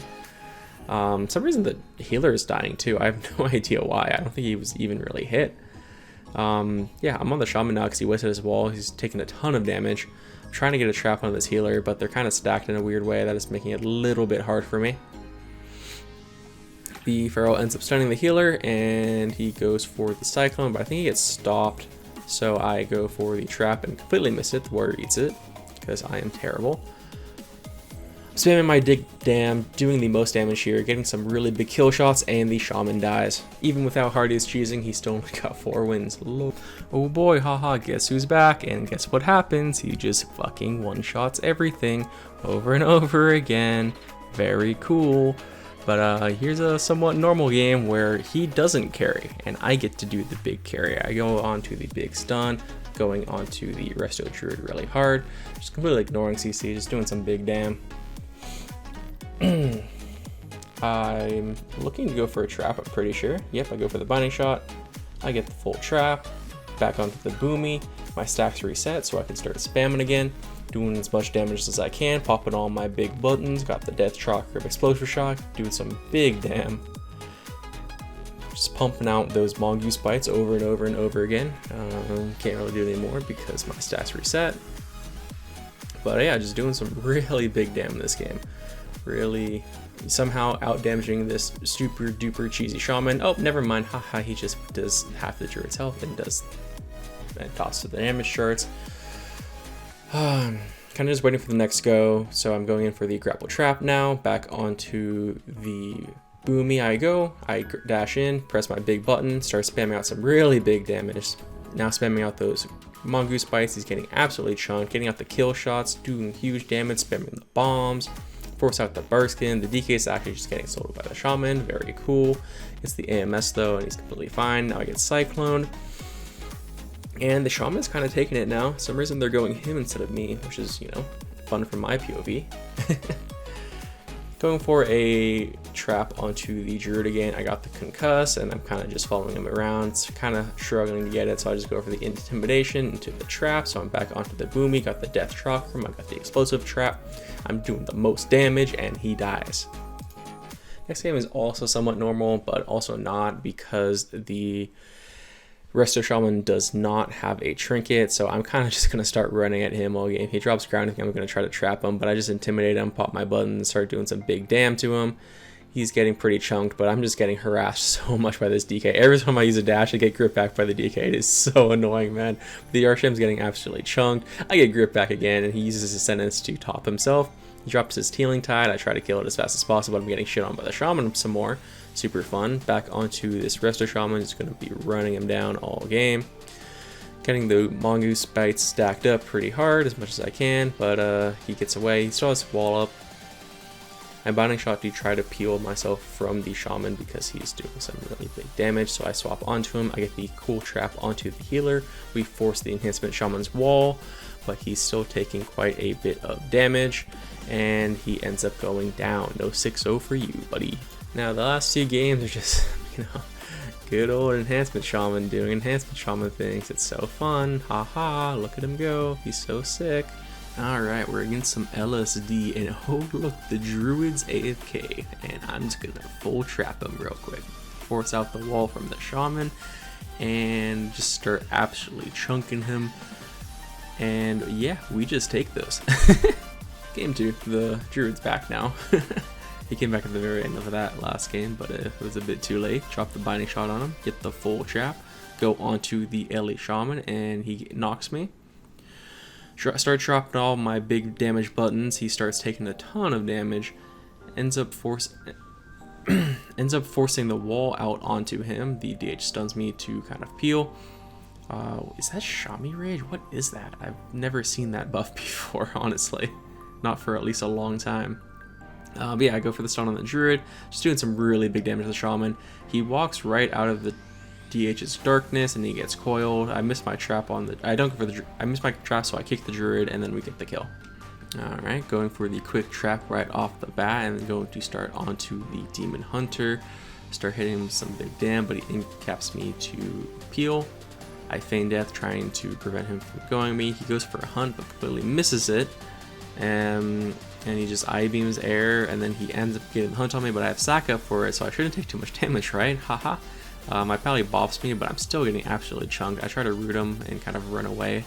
Some reason the healer is dying too. I have no idea why. I don't think he was even really hit. Yeah, I'm on the Shaman now because he wasted his wall. He's taking a ton of damage. I'm trying to get a trap on this healer, but they're kind of stacked in a weird way that is making it a little bit hard for me. The Pharaoh ends up stunning the healer, and he goes for the Cyclone, but I think he gets stopped. So I go for the trap and completely miss it. The warrior eats it, because I am terrible. Spamming my dig dam, doing the most damage here, getting some really big kill shots, and the Shaman dies. Even with how hard he is cheesing, he still only got 4 wins. Oh boy, haha, guess who's back? And guess what happens? He just fucking one-shots everything over and over again. Very cool. But here's a somewhat normal game where he doesn't carry, and I get to do the big carry. I go on to the big stun, going on to the Resto Druid really hard, just completely ignoring CC, just doing some big dam. I'm looking to go for a trap, I'm pretty sure. Yep, I go for the binding shot. I get the full trap, back onto the boomy. My stacks reset so I can start spamming again, doing as much damage as I can, popping all my big buttons. Got the death shock or explosive shock, doing some big dam. Just pumping out those mongoose bites over and over and over again. Can't really do it anymore because my stats reset. But yeah, just doing some really big dam in this game. Really somehow out damaging this super duper cheesy Shaman. Oh, never mind. Haha, he just does half the Druid's health and tosses the damage charts. Kind of just waiting for the next go. So I'm going in for the grapple trap now. Back onto the boomy I go. I dash in, press my big button, start spamming out some really big damage. Now spamming out those Mongoose bites, he's getting absolutely chunked, getting out the kill shots, doing huge damage, spamming the bombs, force out the Burskin. The DK is actually just getting soloed by the Shaman, very cool. It's the AMS though, and he's completely fine. Now I get Cycloned. And the Shaman is kind of taking it now. For some reason they're going him instead of me, which is, you know, fun from my POV. Going for a trap onto the Druid again. I got the Concuss, and I'm kind of just following him around. It's kind of struggling to get it, so I just go for the Intimidation into the trap. So I'm back onto the Boomy, got the Death Chakram, I got the Explosive Trap. I'm doing the most damage, and he dies. Next game is also somewhat normal, but also not, because the Resto Shaman does not have a trinket, so I'm kind of just going to start running at him all game. If he drops grounding, I'm going to try to trap him, but I just intimidate him, pop my button, start doing some big damn to him. He's getting pretty chunked, but I'm just getting harassed so much by this DK. Every time I use a dash, I get gripped back by the DK. It is so annoying, man. The Arsham's getting absolutely chunked. I get gripped back again, and he uses his sentence to top himself. He drops his Tealing Tide. I try to kill it as fast as possible. I'm getting shit on by the Shaman some more. Super fun. Back onto this Resto Shaman. Just going to be running him down all game. Getting the Mongoose bites stacked up pretty hard as much as I can, but he gets away. He still has his wall up. I'm Binding Shot to try to peel myself from the Shaman because he's doing some really big damage, so I swap onto him. I get the cool trap onto the healer. We force the Enhancement Shaman's wall, but he's still taking quite a bit of damage, and he ends up going down. No 6-0 for you, buddy. Now the last two games are just, you know, good old Enhancement Shaman doing Enhancement Shaman things. It's so fun. Haha, look at him go. He's so sick. Alright, we're against some LSD, and oh look, the Druid's AFK, and I'm just gonna full trap him real quick. Force out the wall from the Shaman, and just start absolutely chunking him. And yeah, we just take those. Game 2, the Druid's back now. He came back at the very end of that last game, but it was a bit too late. Drop the Binding Shot on him, get the full trap, go onto the LA Shaman, and he knocks me. Start dropping all my big damage buttons. He starts taking a ton of damage. Ends up forcing the wall out onto him. The DH stuns me to kind of peel. Is that Shami Rage? What is that? I've never seen that buff before, honestly. Not for at least a long time. But yeah, I go for the stun on the Druid. Just doing some really big damage to the Shaman. He walks right out of the DH's darkness and he gets coiled. I missed my trap on the... I missed my trap, so I kick the Druid and then we get the kill. Alright, going for the quick trap right off the bat, and then going to start onto the Demon Hunter. Start hitting him with some big damn, but he incaps me to peel. I feign death, trying to prevent him from going me. He goes for a hunt, but completely misses it. And he just I-beams air, and then he ends up getting the hunt on me, but I have sack up for it, so I shouldn't take too much damage, right? Haha. My pally bops me, but I'm still getting absolutely chunked. I try to root him and kind of run away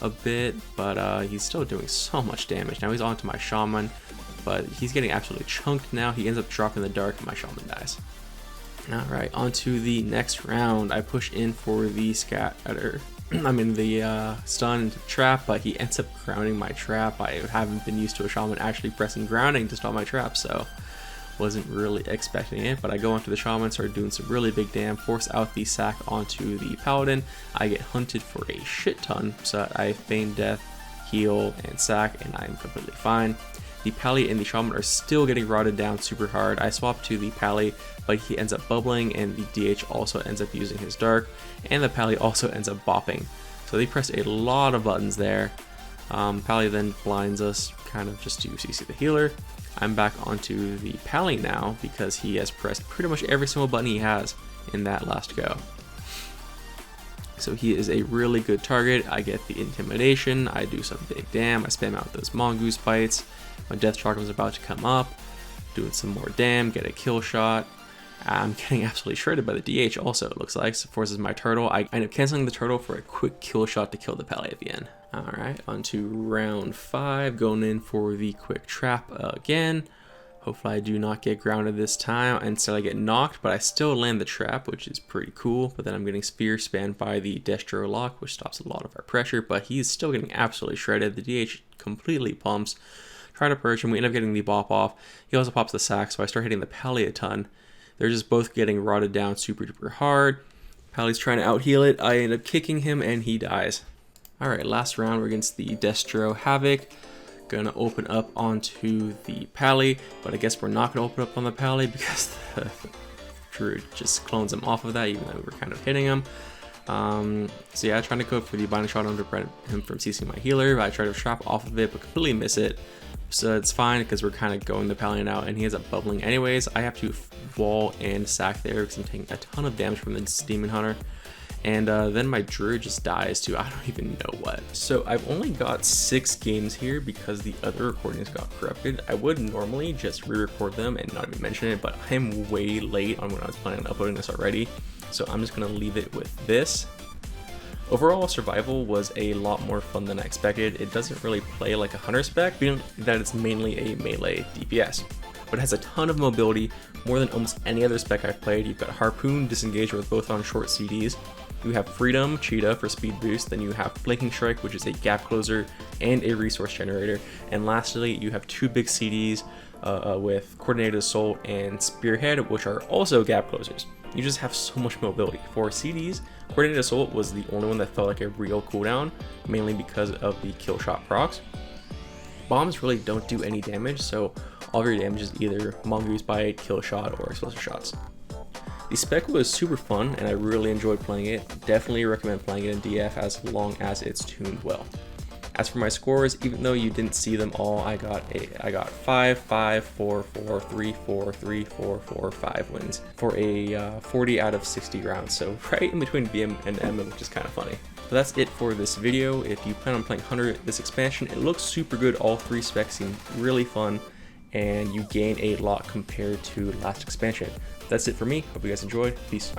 a bit, but he's still doing so much damage. Now he's onto my Shaman, but he's getting absolutely chunked now. He ends up dropping the dark and my Shaman dies. Alright, on to the next round. I push in for the scatter. the stun into the trap, but he ends up grounding my trap. I haven't been used to a Shaman actually pressing grounding to stop my trap, so wasn't really expecting it. But I go onto the Shaman, start doing some really big damage, force out the sack onto the Paladin. I get hunted for a shit ton, so I feign death, heal, and sack, and I'm completely fine. The Pally and the Shaman are still getting rotted down super hard. I swap to the Pally, but he ends up bubbling, and the DH also ends up using his dark, and the Pally also ends up bopping. So they press a lot of buttons there. Pally then blinds us, kind of just to CC the healer. I'm back onto the Pally now because he has pressed pretty much every single button he has in that last go. So he is a really good target. I get the intimidation, I do some big damn, I spam out those mongoose bites. My death chakra is about to come up, doing some more damn, get a kill shot. I'm getting absolutely shredded by the DH also, it looks like. So forces my turtle. I end up canceling the turtle for a quick kill shot to kill the Pally at the end. Alright, on to round 5, going in for the quick trap again. Hopefully I do not get grounded this time. Instead I get knocked, but I still land the trap, which is pretty cool. But then I'm getting spear spammed by the Destro lock, which stops a lot of our pressure, but he's still getting absolutely shredded. The DH completely pumps. Try to purge him, we end up getting the bop off. He also pops the sack, so I start hitting the Pally a ton. They're just both getting rotted down super duper hard. Pally's trying to out heal it. I end up kicking him and he dies. Alright, last round we're against the Destro Havoc. Gonna open up onto the Pally, but I guess we're not gonna open up on the Pally because the Druid just clones him off of that, even though we were kind of hitting him. So yeah, trying to go for the binding shot to prevent him from CCing my healer. I try to trap off of it, but completely miss it. So it's fine because we're kind of going the Paladin out, and he ends up bubbling anyways. I have to wall and sack there because I'm taking a ton of damage from this Demon Hunter. And then my Druid just dies to I don't even know what. So I've only got 6 games here because the other recordings got corrupted. I would normally just re-record them and not even mention it, but I'm way late on when I was planning on uploading this already. So I'm just gonna leave it with this. Overall, survival was a lot more fun than I expected. It doesn't really play like a hunter spec, being that it's mainly a melee DPS. But it has a ton of mobility, more than almost any other spec I've played. You've got Harpoon, Disengage, where both on short CDs. You have Freedom, Cheetah for speed boost, then you have Flanking Strike, which is a gap closer and a resource generator. And lastly, you have 2 big CDs with Coordinated Assault and Spearhead, which are also gap closers. You just have so much mobility. For CDs, Coordinated Assault was the only one that felt like a real cooldown, mainly because of the kill shot procs. Bombs really don't do any damage, so all of your damage is either Mongoose Bite, kill shot, or explosive shots. The spec was super fun and I really enjoyed playing it. Definitely recommend playing it in DF as long as it's tuned well. As for my scores, even though you didn't see them all, I got 5, 5, 4, 4, 3, 4, 3, 4, 4, 5 wins for a 40 out of 60 rounds. So right in between BM and M, which is kind of funny. So that's it for this video. If you plan on playing Hunter this expansion, it looks super good. All 3 specs seem really fun, and you gain a lot compared to last expansion. That's it for me. Hope you guys enjoyed. Peace.